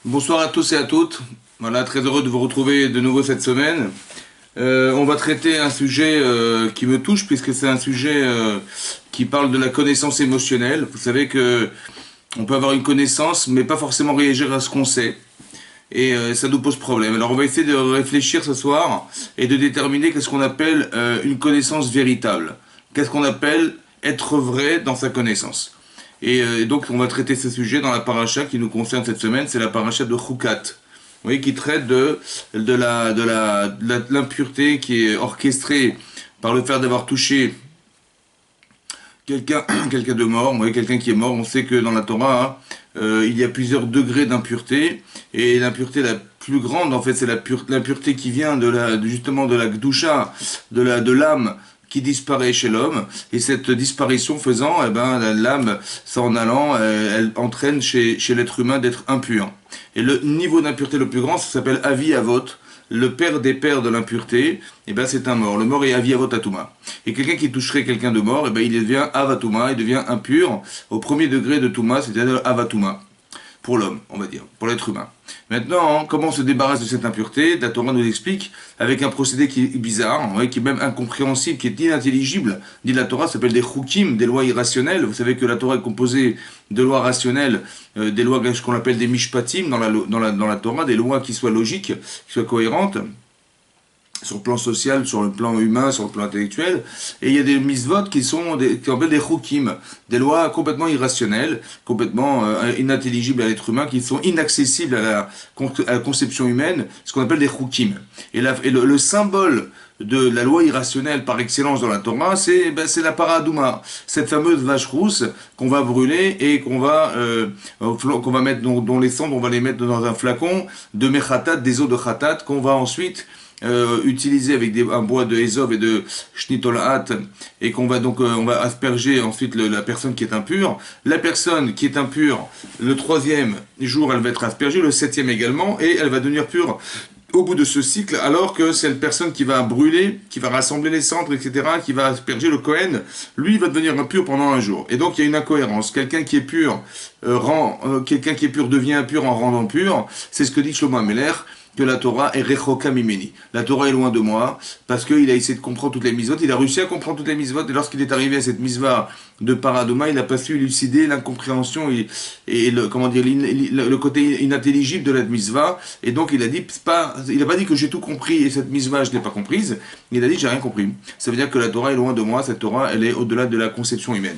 Bonsoir à tous et à toutes. Voilà, très heureux de vous retrouver de nouveau cette semaine. On va traiter un sujet qui me touche puisque c'est un sujet qui parle de la connaissance émotionnelle. Vous savez que on peut avoir une connaissance mais pas forcément réagir à ce qu'on sait. Et ça nous pose problème. Alors on va essayer de réfléchir ce soir et de déterminer qu'est-ce qu'on appelle une connaissance véritable. Qu'est-ce qu'on appelle être vrai dans sa connaissance. Et donc on va traiter ce sujet dans la paracha qui nous concerne cette semaine, c'est la paracha de Chukat. Vous voyez, qui traite de l'impureté qui est orchestrée par le fait d'avoir touché quelqu'un quelqu'un de mort. Vous voyez, quelqu'un qui est mort, on sait que dans la Torah, il y a plusieurs degrés d'impureté, et l'impureté la plus grande, en fait, c'est l'impureté qui vient justement de la Gdusha, de l'âme qui disparaît chez l'homme, et cette disparition faisant, eh ben, l'âme, s'en allant, elle entraîne chez l'être humain d'être impur. Et le niveau d'impureté le plus grand, ça s'appelle Avi Avot, le père des pères de l'impureté, eh ben c'est un mort. Le mort est Avi Avot Atuma. Et quelqu'un qui toucherait quelqu'un de mort, eh ben il devient Avatuma, il devient impur au premier degré de Touma, c'est-à-dire Avatuma. Pour l'homme, on va dire, pour l'être humain. Maintenant, comment on se débarrasse de cette impureté? La Torah nous l'explique avec un procédé qui est bizarre, qui est même incompréhensible, qui est inintelligible. Dit la Torah, ça s'appelle des chukim, des lois irrationnelles. Vous savez que la Torah est composée de lois rationnelles, des lois qu'on appelle des mishpatim dans la Torah, des lois qui soient logiques, qui soient cohérentes, sur le plan social, sur le plan humain, sur le plan intellectuel, et il y a des misvot qui sont qu'on appelle des chukim, des lois complètement irrationnelles, complètement inintelligibles à l'être humain, qui sont inaccessibles à la conception humaine, ce qu'on appelle des chukim. Et le symbole de la loi irrationnelle par excellence dans la Torah, c'est la paradouma, cette fameuse vache rousse qu'on va brûler et qu'on va mettre, dont les cendres, on va les mettre dans un flacon de mechatat, des eaux de khatat, qu'on va ensuite utilisé avec un bois de Ezov et de Shnitolat, et qu'on va donc on va asperger ensuite la personne qui est impure. La personne qui est impure, le troisième jour, elle va être aspergée, le septième également, et elle va devenir pure au bout de ce cycle, alors que c'est la personne qui va brûler, qui va rassembler les cendres, etc., qui va asperger le Kohen, lui va devenir impur pendant un jour. Et donc il y a une incohérence. Quelqu'un qui est pur devient impur en rendant pur. C'est ce que dit Shlomo Ameler, que la Torah est rechoka mimeni. La Torah est loin de moi, parce qu'il a essayé de comprendre toutes les mitzvot, il a réussi à comprendre toutes les mitzvot, et lorsqu'il est arrivé à cette mitzvah de paradoma, il n'a pas su élucider l'incompréhension et le côté inintelligible de la mitzvah, et donc il a dit, il n'a pas dit que j'ai tout compris, et cette mitzvah je ne l'ai pas comprise, il a dit j'ai rien compris. Ça veut dire que la Torah est loin de moi, cette Torah elle est au-delà de la conception humaine.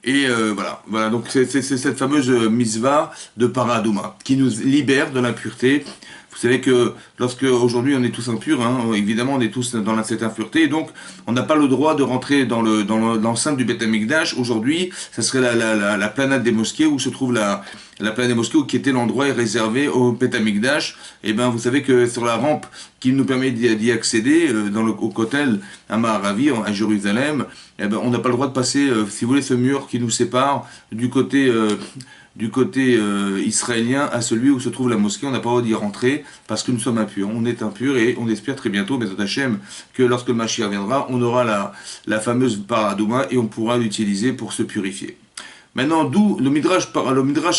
Et voilà, donc c'est cette fameuse mitzvah de paradouma qui nous libère de l'impureté. Vous savez que lorsque aujourd'hui on est tous impurs, évidemment on est tous dans cette impureté, et donc on n'a pas le droit de rentrer dans l'enceinte du Beth Amikdash. Aujourd'hui, ça serait la planète des mosquées où se trouve la planète des mosquées, qui était l'endroit réservé au Beth Amikdash. Et ben vous savez que sur la rampe qui nous permet d'y accéder, au Kotel, à Maharavi, à Jérusalem, eh ben on n'a pas le droit de passer, si vous voulez, ce mur qui nous sépare du côté israélien à celui où se trouve la mosquée. On n'a pas le droit d'y rentrer parce que nous sommes impurs. On est impurs, et on espère très bientôt, Bezat Hashem, que lorsque le Mashiach viendra, on aura la fameuse paradouma et on pourra l'utiliser pour se purifier. Maintenant, d'où le Midrash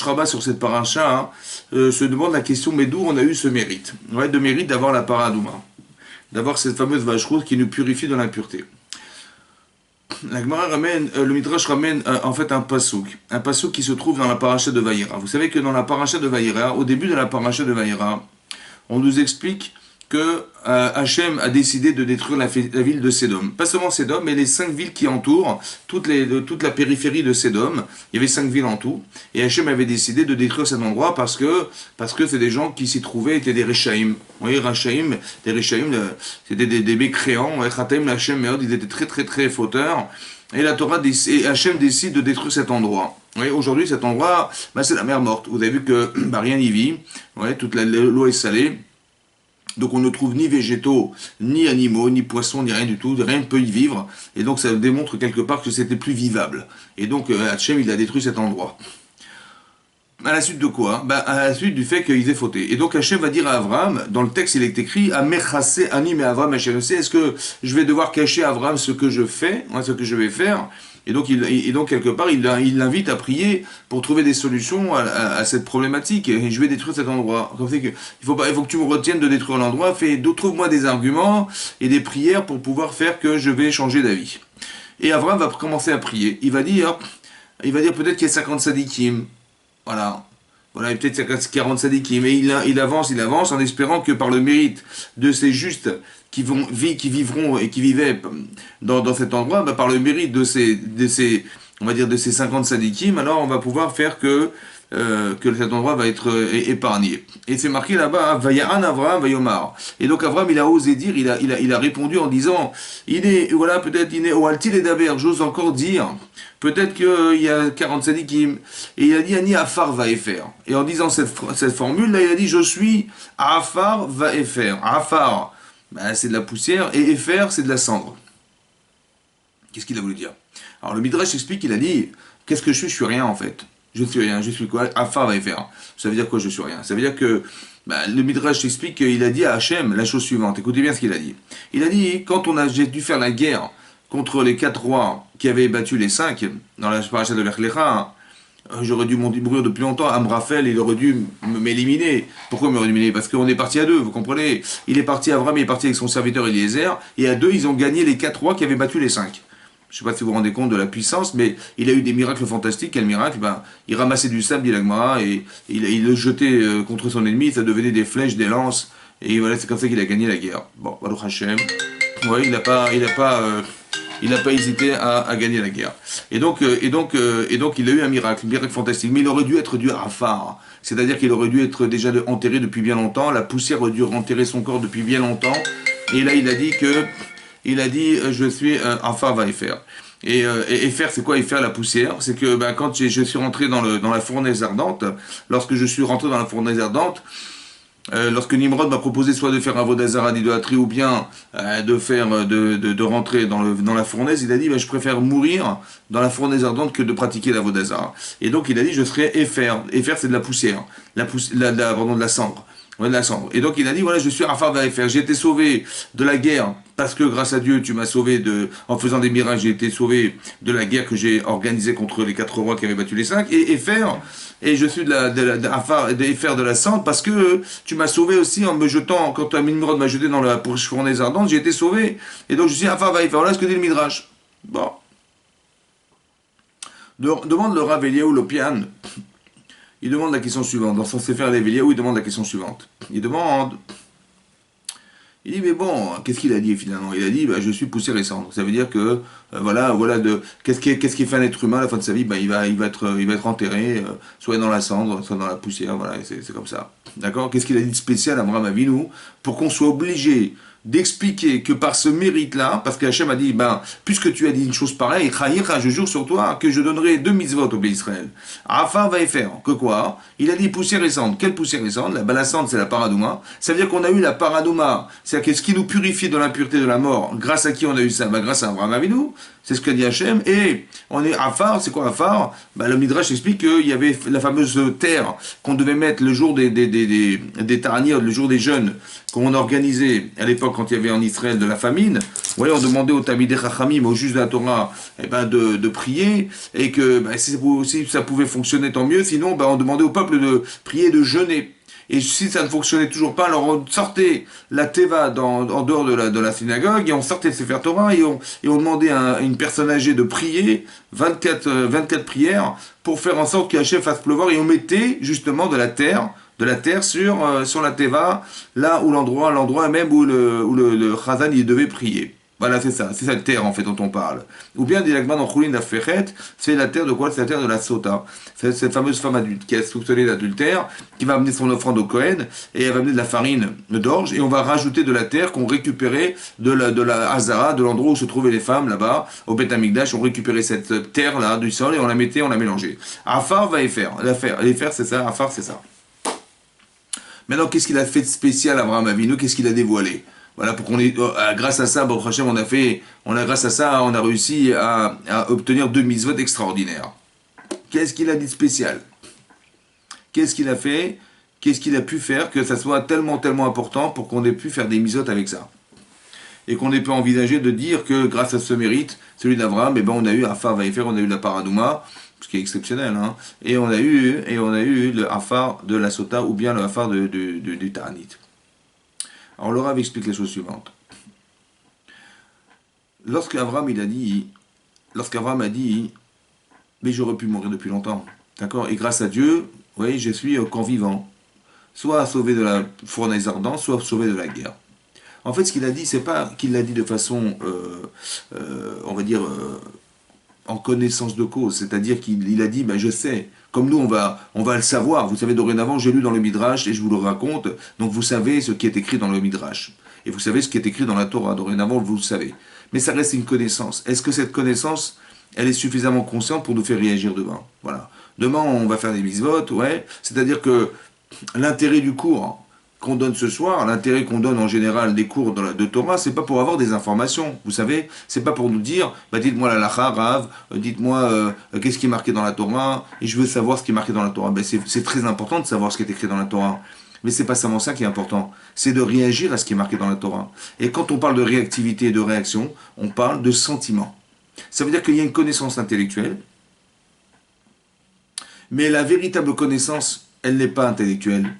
Rabbah sur cette paracha se demande la question, mais d'où on a eu ce mérite, de mérite d'avoir la paradouma, d'avoir cette fameuse vache rouge qui nous purifie de l'impureté. La Gemara ramène, le Midrash ramène en fait un pasouk qui se trouve dans la paracha de Vayera. Vous savez que dans la paracha de Vayera, au début de la paracha de Vayera, on nous explique que Hachem a décidé de détruire la ville de Sédom. Pas seulement Sédom, mais les 5 villes qui entourent, toute la périphérie de Sédom. Il y avait 5 villes en tout. Et Hachem avait décidé de détruire cet endroit parce que c'est des gens qui s'y trouvaient étaient des Rechaïm. Vous voyez, des Rechaïm, c'était des mécréants. Ils étaient très très très fauteurs. Et la Torah et Hachem décide de détruire cet endroit. Vous voyez, aujourd'hui, cet endroit, c'est la mer morte. Vous avez vu que rien n'y vit. Vous voyez, toute l'eau est salée. Donc on ne trouve ni végétaux, ni animaux, ni poissons, ni rien du tout, rien ne peut y vivre, et donc ça démontre quelque part que c'était plus vivable. Et donc Hachem, il a détruit cet endroit. À la suite de quoi? À la suite du fait qu'ils aient fauté. Et donc Hachem va dire à Abraham, dans le texte il est écrit, Amechase anim et Abraham Hachem, est-ce que je vais devoir cacher à Abraham ce que je fais, ce que je vais faire? Et donc quelque part, il l'invite à prier pour trouver des solutions à cette problématique. Et je vais détruire cet endroit. Comme c'est que, il faut que tu me retiennes de détruire l'endroit. Trouve-moi des arguments et des prières pour pouvoir faire que je vais changer d'avis. Et Abraham va commencer à prier. Il va dire peut-être qu'il y a 50 sadikim. Voilà. Voilà, et peut-être 40 sadikim. Mais il avance en espérant que par le mérite de ces justes qui vivront et qui vivaient dans cet endroit, bah, par le mérite on va dire de ces 50 sadikim, alors on va pouvoir faire que cet endroit va être épargné. Et c'est marqué là-bas, Vaya'an Avraham Vayomar. Et donc Avraham, il a osé dire, il a répondu en disant, peut-être il est au Altil et d'Aber, j'ose encore dire, peut-être qu'il y a 40 sadikim. Et il a dit, Ani Afar va faire. Et en disant cette formule-là, il a dit, je suis Afar va faire. Afar, ben, c'est de la poussière, et Efer, c'est de la cendre. Qu'est-ce qu'il a voulu dire? Alors le Midrash explique, il a dit, qu'est-ce que je suis rien en fait. Je suis rien, je suis quoi? Afar va faire. Ça veut dire quoi, je suis rien? Ça veut dire que le Midrash explique qu'il a dit à Hachem la chose suivante. Écoutez bien ce qu'il a dit. Il a dit, quand j'ai dû faire la guerre contre les 4 rois qui avaient battu les 5 dans la paracha de l'Echlecha, j'aurais dû mourir depuis longtemps. Amraphel, il aurait dû m'éliminer. Pourquoi m'éliminer? Parce qu'on est parti à 2, vous comprenez? Abraham est parti avec son serviteur Eliezer, et à 2, ils ont gagné les 4 rois qui avaient battu les 5. Je ne sais pas si vous vous rendez compte de la puissance, mais il a eu des miracles fantastiques. Quel miracle? Il ramassait du sable, dit l'Agmara, et il le jetait contre son ennemi, ça devenait des flèches, des lances, et voilà, c'est comme ça qu'il a gagné la guerre. Bon, Baruch Hashem. Ouais, il n'a pas hésité à gagner la guerre. Et donc, il a eu un miracle fantastique. Mais il aurait dû être du Afar. C'est-à-dire qu'il aurait dû être déjà enterré depuis bien longtemps. La poussière aurait dû enterrer son corps depuis bien longtemps. Et là, il a dit, je suis Afar va faire. Et faire, c'est quoi faire la poussière? C'est que quand je suis rentré dans la fournaise ardente, lorsque je suis rentré dans la fournaise ardente, lorsque Nimrod m'a proposé soit de faire un vodazara d'idolâtrie ou bien de rentrer dans la fournaise, il a dit je préfère mourir dans la fournaise ardente que de pratiquer la vodazara. Et donc il a dit je serai Efer. Efer c'est de la poussière, de la cendre. Ouais, de la cendre. Et donc il a dit voilà, je suis Afar Vaefer, j'ai été sauvé de la guerre parce que grâce à Dieu tu m'as sauvé en faisant des miracles, j'ai été sauvé de la guerre que j'ai organisée contre les 4 rois qui avaient battu les 5, et Efer, et je suis de la cendre parce que tu m'as sauvé aussi en me jetant, quand Nimrod m'a jeté dans la fournaise ardente, j'ai été sauvé, et donc je suis Afar Vaefer. Voilà ce que dit le Midrash. Bon. Demande le Rav Eliyahu Lopian. Il demande la question suivante. Dans son Sefer Eliyahu, il demande la question suivante. Il dit, mais bon, qu'est-ce qu'il a dit finalement? Il a dit, je suis poussière et cendre. Ça veut dire que, qu'est-ce qui fait un être humain à la fin de sa vie? Il va être enterré, soit dans la cendre, soit dans la poussière, voilà, c'est comme ça. D'accord? Qu'est-ce qu'il a dit de spécial à Abraham Avinu pour qu'on soit obligé d'expliquer que par ce mérite-là, parce qu'Hachem a dit, puisque tu as dit une chose pareille, je jure sur toi que je donnerai 2 mitzvot au pays d'Israël. Afar va y faire. Que quoi? Il a dit poussière et cendre. Quelle poussière et cendre? La cendre, c'est la paradouma. Ça veut dire qu'on a eu la paradouma. C'est-à-dire que ce qui nous purifie de l'impureté de la mort, grâce à qui on a eu ça? Grâce à Abraham Avinu. C'est ce que dit Hachem. Et on est Afar, c'est quoi Afar? Le Midrash explique qu'il y avait la fameuse terre qu'on devait mettre le jour des Taraniot, le jour des jeûnes, qu'on organisait à l'époque quand il y avait en Israël de la famine. Ouais, on demandait aux Talmidei Chachamim, aux juges de la Torah, de prier, et que si ça pouvait fonctionner, tant mieux. Sinon, on demandait au peuple de prier, de jeûner. Et si ça ne fonctionnait toujours pas, alors on sortait la teva en dehors de la synagogue, et on sortait le Sefer Torah, et on demandait à une personne âgée de prier 24 prières pour faire en sorte qu'Hachem fasse pleuvoir, et on mettait justement de la terre sur la teva, là où l'endroit même où le Chazan il devait prier. Voilà, c'est cette terre en fait dont on parle. Ou bien, dit l'Agman dans Choulin Afechet, c'est la terre de quoi? C'est la terre de la Sota. C'est cette fameuse femme adulte qui a soupçonné d'adultère, qui va amener son offrande au Kohen, et elle va amener de la farine d'orge, et on va rajouter de la terre qu'on récupérait de la Hazara, de l'endroit où se trouvaient les femmes là-bas, au Beth Amikdash. On récupérait cette terre-là du sol et on la mélangeait. Afar va y faire. Les faire, c'est ça. Afar, c'est ça. Maintenant, qu'est-ce qu'il a fait de spécial Abraham Avinu? Qu'est-ce qu'il a dévoilé? Voilà, pour qu'on ait, grâce à ça, Baruch Hashem, grâce à ça, on a réussi à obtenir 2 mitzvot extraordinaires. Qu'est-ce qu'il a dit de spécial? Qu'est-ce qu'il a fait? Qu'est-ce qu'il a pu faire que ça soit tellement important pour qu'on ait pu faire des mitzvot avec ça? et qu'on ait pu envisager de dire que grâce à ce mérite, celui d'Abraham, eh ben, on a eu Afar Vaïfer, on a eu la Paradouma, ce qui est exceptionnel, hein, et on a eu le Afar de la Sota ou bien le Afar du Ta'anit. Alors le Rav explique les choses suivantes. Lorsqu'Abraham a dit, mais j'aurais pu mourir depuis longtemps, d'accord, et grâce à Dieu, oui, je suis au camp vivant, soit sauvé de la fournaise ardente, soit sauvé de la guerre. En fait, ce qu'il a dit, c'est pas qu'il l'a dit de façon, on va dire, en connaissance de cause. C'est-à-dire qu'il a dit, ben, je sais. Comme nous, on va le savoir. Vous savez, dorénavant, j'ai lu dans le Midrash et je vous le raconte. Donc, vous savez ce qui est écrit dans le Midrash. Et vous savez ce qui est écrit dans la Torah. Dorénavant, vous le savez. Mais ça reste une connaissance. Est-ce que cette connaissance, elle est suffisamment consciente pour nous faire réagir demain? Voilà. Demain, on va faire des mitzvot, ouais. C'est-à-dire que l'intérêt du cours qu'on donne ce soir, l'intérêt qu'on donne en général des cours de Torah, c'est pas pour avoir des informations, vous savez, c'est pas pour nous dire, bah dites-moi la lacha, Rav, dites-moi qu'est-ce qui est marqué dans la Torah, et je veux savoir ce qui est marqué dans la Torah. Ben c'est très important de savoir ce qui est écrit dans la Torah, mais c'est pas seulement ça qui est important, c'est de réagir à ce qui est marqué dans la Torah. Et quand on parle de réactivité et de réaction, on parle de sentiment. Ça veut dire qu'il y a une connaissance intellectuelle, mais la véritable connaissance, elle n'est pas intellectuelle.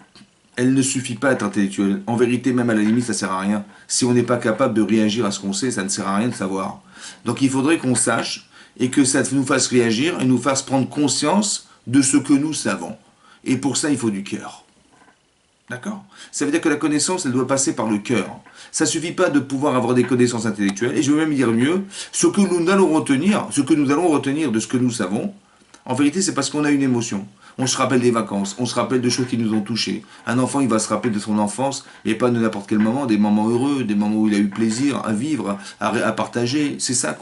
Elle ne suffit pas à être intellectuelle. En vérité, même à la limite, ça ne sert à rien. Si on n'est pas capable de réagir à ce qu'on sait, ça ne sert à rien de savoir. Donc il faudrait qu'on sache et que ça nous fasse réagir et nous fasse prendre conscience de ce que nous savons. Et pour ça, il faut du cœur. D'accord? Ça veut dire que la connaissance, elle doit passer par le cœur. Ça ne suffit pas de pouvoir avoir des connaissances intellectuelles. Et je veux même dire mieux, ce que nous allons retenir de ce que nous savons, en vérité, c'est parce qu'on a une émotion. On se rappelle des vacances, on se rappelle de choses qui nous ont touchés. Un enfant, il va se rappeler de son enfance, mais pas de n'importe quel moment, des moments heureux, des moments où il a eu plaisir à vivre, à partager. C'est ça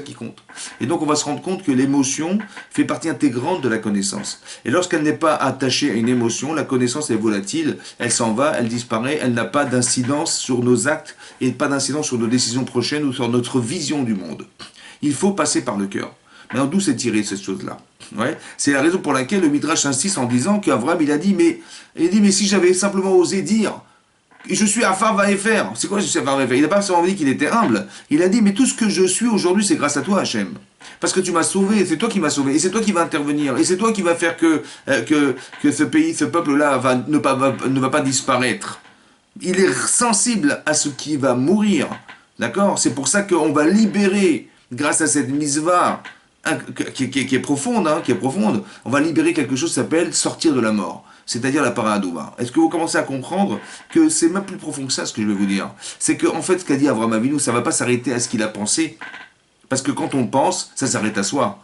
qui compte. Et donc, on va se rendre compte que l'émotion fait partie intégrante de la connaissance. Et lorsqu'elle n'est pas attachée à une émotion, la connaissance est volatile, elle s'en va, elle disparaît, elle n'a pas d'incidence sur nos actes et pas d'incidence sur nos décisions prochaines ou sur notre vision du monde. Il faut passer par le cœur. Maintenant, d'où s'est tirée cette chose-là? Ouais. C'est la raison pour laquelle le Midrash insiste en disant qu'Abraham, il dit, mais si j'avais simplement osé dire, je suis Afar Vaïfer. C'est quoi je suis Afar Vaïfer? Il n'a pas seulement dit qu'il était humble. Il a dit, mais tout ce que je suis aujourd'hui, c'est grâce à toi, Hachem. Parce que tu m'as sauvé, c'est toi qui m'as sauvé, et c'est toi qui vas intervenir, et c'est toi qui vas faire que ce pays, ce peuple-là ne va pas disparaître. Il est sensible à ce qui va mourir. D'accord? C'est pour ça qu'on va libérer, grâce à cette mitzvah, qui est profonde, on va libérer quelque chose qui s'appelle sortir de la mort, c'est-à-dire la paradouma. Est-ce que vous commencez à comprendre que c'est même plus profond que ça, ce que je vais vous dire? C'est que, en fait, ce qu'a dit Avraham Avinu, ça ne va pas s'arrêter à ce qu'il a pensé, parce que quand on pense, ça s'arrête à soi.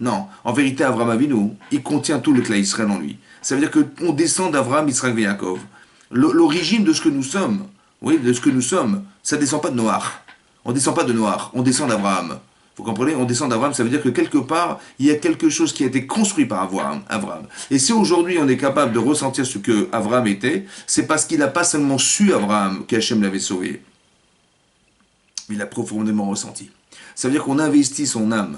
Non, en vérité, Avraham Avinu, il contient tout le clan Israël en lui. Ça veut dire qu'on descend d'Avraham, Israël et Yaakov. L'origine de ce que nous sommes, oui, de ce que nous sommes, ça ne descend pas de Noir. On ne descend pas de Noir, on descend d'Abraham. Vous comprenez? On descend d'Abraham, ça veut dire que quelque part, il y a quelque chose qui a été construit par Abraham. Et si aujourd'hui on est capable de ressentir ce que Abraham était, c'est parce qu'il n'a pas seulement su Abraham qu'Hachem l'avait sauvé, mais il l'a profondément ressenti. Ça veut dire qu'on investit son âme,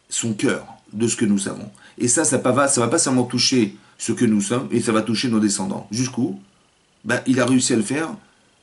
son cœur, de ce que nous savons. Et ça va pas seulement toucher ce que nous sommes, et ça va toucher nos descendants. Jusqu'où? Ben, il a réussi à le faire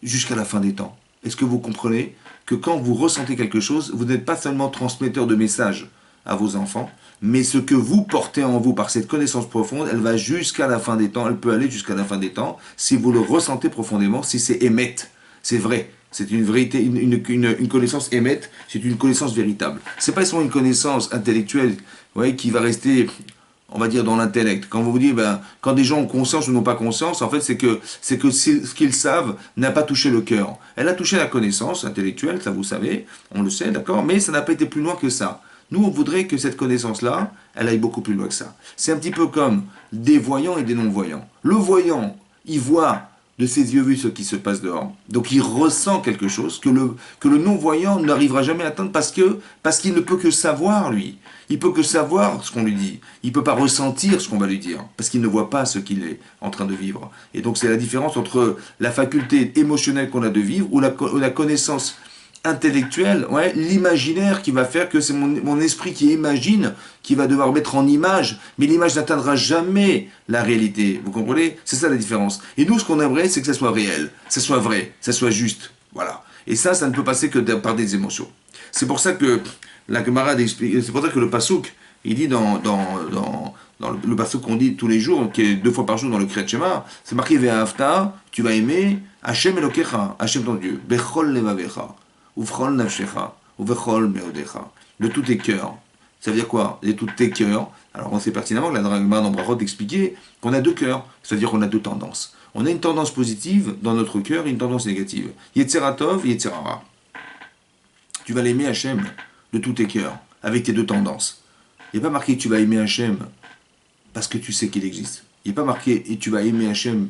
jusqu'à la fin des temps. Est-ce que vous comprenez que quand vous ressentez quelque chose, vous n'êtes pas seulement transmetteur de messages à vos enfants, mais ce que vous portez en vous par cette connaissance profonde, elle va jusqu'à la fin des temps, elle peut aller jusqu'à la fin des temps, si vous le ressentez profondément, si c'est émette, c'est vrai, c'est une vérité, une connaissance émette, c'est une connaissance véritable. C'est pas seulement une connaissance intellectuelle, ouais, qui va rester, on va dire, dans l'intellect. Quand vous vous dites, ben, quand des gens ont conscience ou n'ont pas conscience, en fait, c'est que ce qu'ils savent n'a pas touché le cœur. Elle a touché la connaissance intellectuelle, ça vous savez, on le sait, d'accord, mais ça n'a pas été plus loin que ça. Nous, on voudrait que cette connaissance-là, elle aille beaucoup plus loin que ça. C'est un petit peu comme des voyants et des non-voyants. Le voyant, il voit de ses yeux vus ce qui se passe dehors. Donc il ressent quelque chose que le non-voyant n'arrivera jamais à atteindre parce qu'il ne peut que savoir, lui. Il peut que savoir ce qu'on lui dit. Il ne peut pas ressentir ce qu'on va lui dire, parce qu'il ne voit pas ce qu'il est en train de vivre. Et donc c'est la différence entre la faculté émotionnelle qu'on a de vivre ou la connaissance intellectuelle, ouais, l'imaginaire qui va faire que c'est mon esprit qui imagine, qui va devoir mettre en image, mais l'image n'atteindra jamais la réalité. Vous comprenez? C'est ça la différence. Et nous, ce qu'on aimerait, c'est que ça soit réel, ça soit vrai, ça soit juste. Voilà. Et ça ne peut passer que par des émotions. C'est pour ça que la Gemara explique, c'est pour ça que le Passouk, il dit dans le Passouk qu'on dit tous les jours, qui est 2 fois par jour dans le Kriyat Shema, c'est marqué Ve'ahavta, tu vas aimer Hashem Elokecha, Hashem ton Dieu, Bechol levavecha, Uvchol nafshecha, Uvechol meodecha, de tous tes cœurs. Ça veut dire quoi? De tous tes cœurs. Alors on sait pertinemment que la Gemara dans Brachot expliquait qu'on a 2 cœurs, c'est-à-dire qu'on a 2 tendances. On a une tendance positive dans notre cœur et une tendance négative. Yetzeratov, Yetzerara. Tu vas l'aimer Hachem de tous tes cœurs, avec tes 2 tendances. Il n'est pas marqué que tu vas aimer Hachem parce que tu sais qu'il existe. Il n'est pas marqué et tu vas aimer Hachem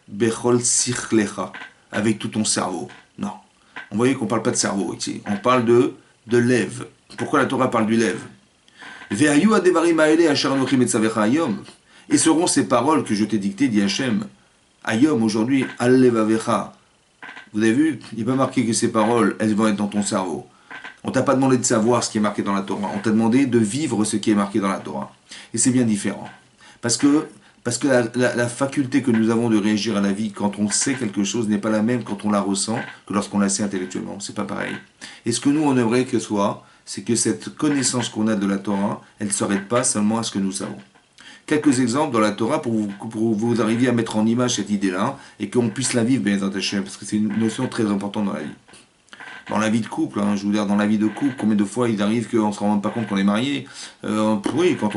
Bechol Sichlecha, avec tout ton cerveau. Non. On voyait qu'on ne parle pas de cerveau ici. On parle de lève. Pourquoi la Torah parle du lève? Ve'ayu adevarim ha'ele asher anochi metzavecha hayom. Et seront ces paroles que je t'ai dictées, dit Hachem, Hayom, aujourd'hui, al levavecha. Vous avez vu, il n'est pas marqué que ces paroles, elles vont être dans ton cerveau. On t'a pas demandé de savoir ce qui est marqué dans la Torah. On t'a demandé de vivre ce qui est marqué dans la Torah. Et c'est bien différent. Parce que la faculté que nous avons de réagir à la vie quand on sait quelque chose n'est pas la même quand on la ressent que lorsqu'on la sait intellectuellement. C'est pas pareil. Et ce que nous, on aimerait que soit, c'est que cette connaissance qu'on a de la Torah, elle ne s'arrête pas seulement à ce que nous savons. Quelques exemples dans la Torah pour vous arriver à mettre en image cette idée-là et qu'on puisse la vivre, bien Hashem, parce que c'est une notion très importante dans la vie. Dans la vie de couple, je veux dire, dans la vie de couple, combien de fois il arrive qu'on ne se rend même pas compte qu'on est marié. Oui, quand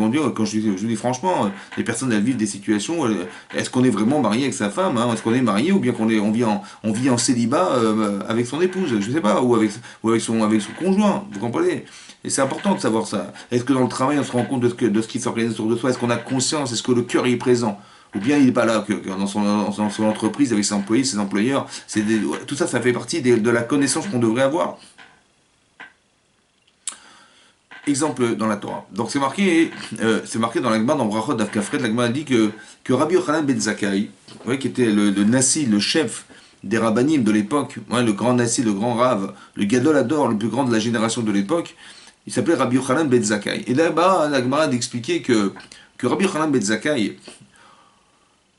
je dis franchement, les personnes elles vivent des situations, est-ce qu'on est vraiment marié avec sa femme, est-ce qu'on est marié ou bien on vit en célibat avec son épouse, je ne sais pas, ou avec son conjoint, vous comprenez? Et c'est important de savoir ça. Est-ce que dans le travail on se rend compte de ce qui s'organise autour de soi? Est-ce qu'on a conscience? Est-ce que le cœur est présent? Ou bien il n'est pas là, dans son entreprise, avec ses employés, ses employeurs. Tout ça, ça fait partie de la connaissance qu'on devrait avoir. Exemple dans la Torah. Donc c'est marqué dans la Gemara, dans Brachot d'Avkafred, la Gemara dit que Rabbi Yochanan ben Zakkai, qui était le Nassi, le chef des rabbanim de l'époque, le grand Nassi, le grand Rav, le Gadol Hador, le plus grand de la génération de l'époque, il s'appelait Rabbi Yochanan ben Zakkai. Et là-bas, la Gemara d'expliquer que Rabbi Yochanan ben Zakkai,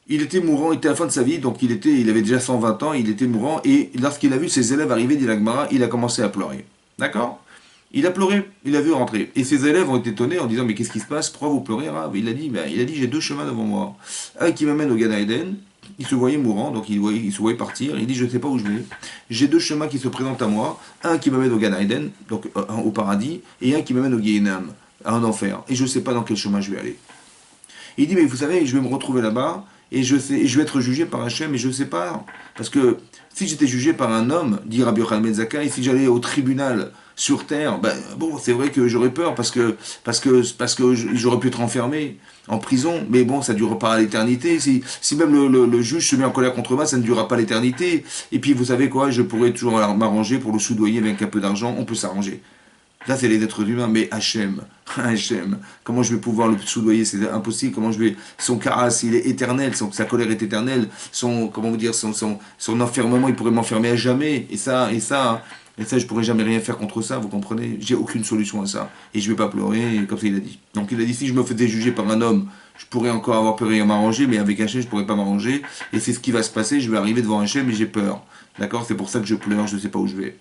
il était mourant, il était à la fin de sa vie, donc il avait déjà 120 ans, il était mourant, et lorsqu'il a vu ses élèves arriver, dit la Gemara, il a commencé à pleurer. D'accord? Il a pleuré, il a vu rentrer. Et ses élèves ont été étonnés en disant, mais qu'est-ce qui se passe? Pourquoi vous pleurez, Rav? Il a dit, j'ai 2 chemins devant moi. Un qui m'amène au Gan Eden, il se voyait mourant, donc il se voyait partir, il dit, je ne sais pas où je vais. J'ai 2 chemins qui se présentent à moi, un qui m'amène au Gan Eden, donc au paradis, et un qui m'amène au Gehenam, à un enfer. Et je ne sais pas dans quel chemin je vais aller. Il dit, mais vous savez, je vais me retrouver là-bas, et je vais être jugé par Hachem, et je ne sais pas. Parce que si j'étais jugé par un homme, dit Rabbi Yochanan ben Zakkai, si j'allais au tribunal sur terre, c'est vrai que j'aurais peur, parce que j'aurais pu être enfermé en prison, mais bon, ça ne durera pas à l'éternité. Si même le juge se met en colère contre moi, ça ne durera pas à l'éternité. Et puis, vous savez quoi, je pourrais toujours m'arranger pour le soudoyer avec un peu d'argent, on peut s'arranger. Là, c'est les êtres humains, mais Hachem, comment je vais pouvoir le soudoyer? C'est impossible. Son karas, il est éternel, sa colère est éternelle, son enfermement, il pourrait m'enfermer à jamais. Et ça, je pourrais jamais rien faire contre ça, vous comprenez? J'ai aucune solution à ça. Et je vais pas pleurer, comme ça il a dit. Donc il a dit, si je me faisais juger par un homme, je pourrais encore avoir peur et m'arranger, mais avec Hachem, je pourrais pas m'arranger. Et c'est ce qui va se passer, je vais arriver devant Hachem et j'ai peur. D'accord? C'est pour ça que je pleure, je ne sais pas où je vais.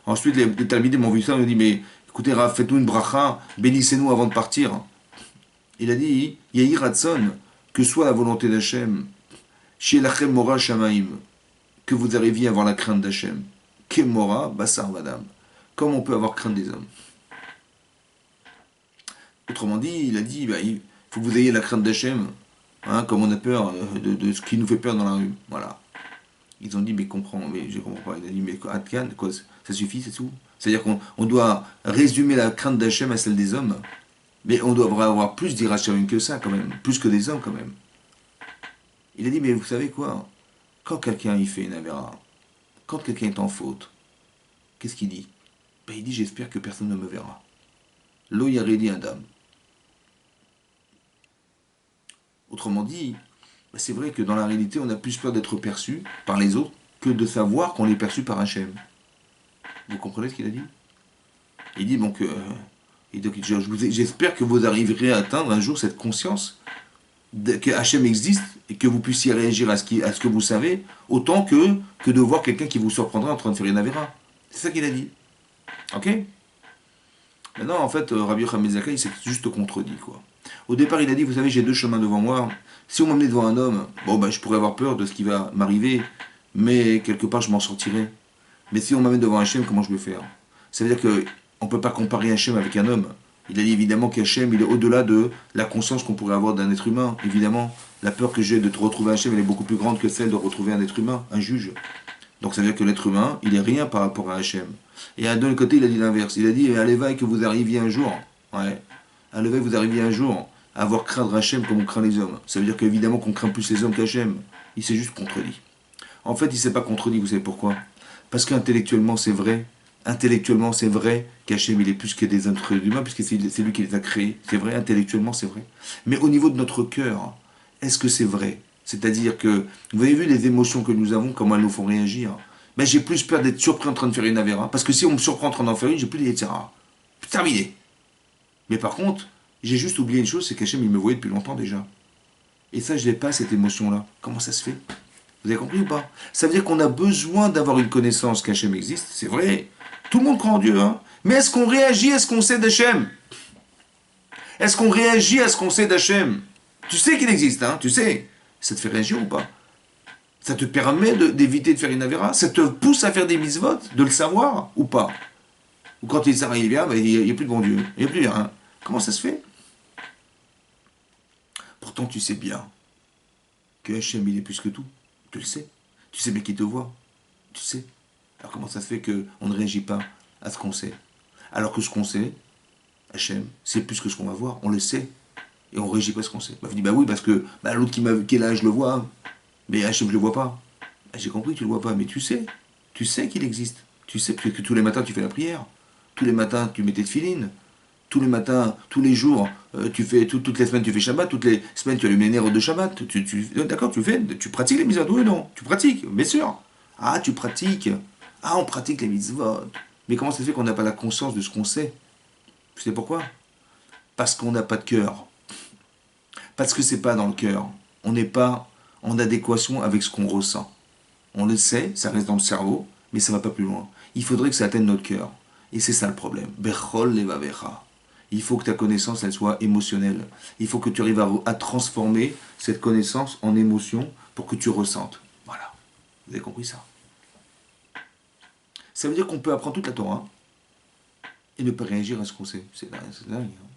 Ensuite, les talmidim m'ont vu ça, ils m'ont dit, mais écoutez, Rav, faites-nous une bracha, bénissez-nous avant de partir. Il a dit, Yahi Ratson, que soit la volonté d'Hachem, chez Lachem Mora Shamaim, que vous arriviez à avoir la crainte d'Hachem. Kemora Basar Vadam. Comme on peut avoir crainte des hommes. Autrement dit, il a dit, il faut que vous ayez la crainte d'Hachem, comme on a peur de ce qui nous fait peur dans la rue. Voilà. Ils ont dit, mais je comprends pas. Il a dit, mais Atkan, quoi, ça suffit, c'est tout. C'est-à-dire qu'on doit résumer la crainte d'Hachem à celle des hommes. Mais on doit avoir plus d'Irachamim que ça, quand même. Plus que des hommes, quand même. Il a dit, mais vous savez quoi? Quand quelqu'un il fait une avéra, quand quelqu'un est en faute, qu'est-ce qu'il dit? Il dit, j'espère que personne ne me verra. Lo yaredi adam. Autrement dit, c'est vrai que dans la réalité, on a plus peur d'être perçu par les autres que de savoir qu'on est perçu par Hachem. Vous comprenez ce qu'il a dit? Il dit donc, j'espère que vous arriverez à atteindre un jour cette conscience que Hachem existe et que vous puissiez réagir à ce que vous savez, autant que de voir quelqu'un qui vous surprendra en train de faire une avéra. C'est ça qu'il a dit. Ok? Maintenant, en fait, Rabbi Yochanan ben Zakkai, il s'est juste contredit, quoi. Au départ, il a dit, vous savez, j'ai deux chemins devant moi. Si on m'amenait devant un homme, bon, ben, je pourrais avoir peur de ce qui va m'arriver, mais quelque part, je m'en sortirai. Mais si on m'amène devant Hachem, comment je vais faire? Ça veut dire que on ne peut pas comparer Hachem avec un homme. Il a dit évidemment qu'Hachem, il est au-delà de la conscience qu'on pourrait avoir d'un être humain. Évidemment, la peur que j'ai de te retrouver Hachem, elle est beaucoup plus grande que celle de retrouver un être humain, un juge. Donc ça veut dire que l'être humain, il est rien par rapport à Hachem. Et d'un autre côté, il a dit l'inverse. Il a dit, allez, va que vous arriviez un jour, ouais, allez, va que vous arriviez un jour à avoir craindre Hachem comme on craint les hommes. Ça veut dire qu'évidemment qu'on craint plus les hommes qu'Hachem. Il s'est juste contredit. En fait, il ne s'est pas contredit, vous savez pourquoi? Parce qu'intellectuellement, c'est vrai. Intellectuellement, c'est vrai qu'Hachem, il est plus que des êtres humains, puisque c'est lui qui les a créés. C'est vrai, intellectuellement, c'est vrai. Mais au niveau de notre cœur, est-ce que c'est vrai? C'est-à-dire que, vous avez vu les émotions que nous avons, comment elles nous font réagir? Ben, j'ai plus peur d'être surpris en train de faire une avéra, parce que si on me surprend en train d'en faire une, j'ai plus les Yetzirah. Terminé. Mais par contre, j'ai juste oublié une chose, c'est qu'Hachem, il me voyait depuis longtemps déjà. Et ça, je n'ai pas cette émotion-là. Comment ça se fait? Vous avez compris ou pas? Ça veut dire qu'on a besoin d'avoir une connaissance qu'Hachem existe, c'est vrai. Tout le monde croit en Dieu, hein. Mais est-ce qu'on réagit à ce qu'on sait d'Hachem? Est-ce qu'on réagit à ce qu'on sait d'Hachem? Tu sais qu'il existe, hein, tu sais. Ça te fait réagir ou pas? Ça te permet d'éviter de faire une avéra? Ça te pousse à faire des mitzvot, de le savoir ou pas? Ou quand il s'arrive bien, ben, il n'y a plus de bon Dieu, il n'y a plus rien. Comment ça se fait? Pourtant, tu sais bien que Hachem, il est plus que tout. Tu le sais. Tu sais bien qu'il te voit. Tu sais. Alors comment ça se fait qu'on ne réagit pas à ce qu'on sait? Alors que ce qu'on sait, Hachem, c'est plus que ce qu'on va voir. On le sait. Et on ne réagit pas à ce qu'on sait. Bah, je dis, bah oui, parce que bah, l'autre qui est là, je le vois. Hein. Mais Hachem, je le vois pas. Bah, j'ai compris que tu le vois pas. Mais tu sais. Tu sais qu'il existe. Tu sais que tous les matins, tu fais la prière. Tous les matins, tu mets tes filines. Tous les matins, tous les jours, tu fais toutes les semaines tu fais Shabbat, toutes les semaines tu allumes les nerfs de Shabbat. D'accord, tu pratiques les mitzvot, oui ou non? Tu pratiques, bien sûr. Ah, tu pratiques. Ah, on pratique les mitzvot. Mais comment ça se fait qu'on n'a pas la conscience de ce qu'on sait? Tu sais pourquoi? Parce qu'on n'a pas de cœur. Parce que c'est pas dans le cœur. On n'est pas en adéquation avec ce qu'on ressent. On le sait, ça reste dans le cerveau, mais ça va pas plus loin. Il faudrait que ça atteigne notre cœur. Et c'est ça le problème. Bechol levavecha. Il faut que ta connaissance, elle soit émotionnelle. Il faut que tu arrives à transformer cette connaissance en émotion pour que tu ressentes. Voilà. Vous avez compris ça? Ça veut dire qu'on peut apprendre toute la Torah et ne pas réagir à ce qu'on sait. C'est dingue. Hein.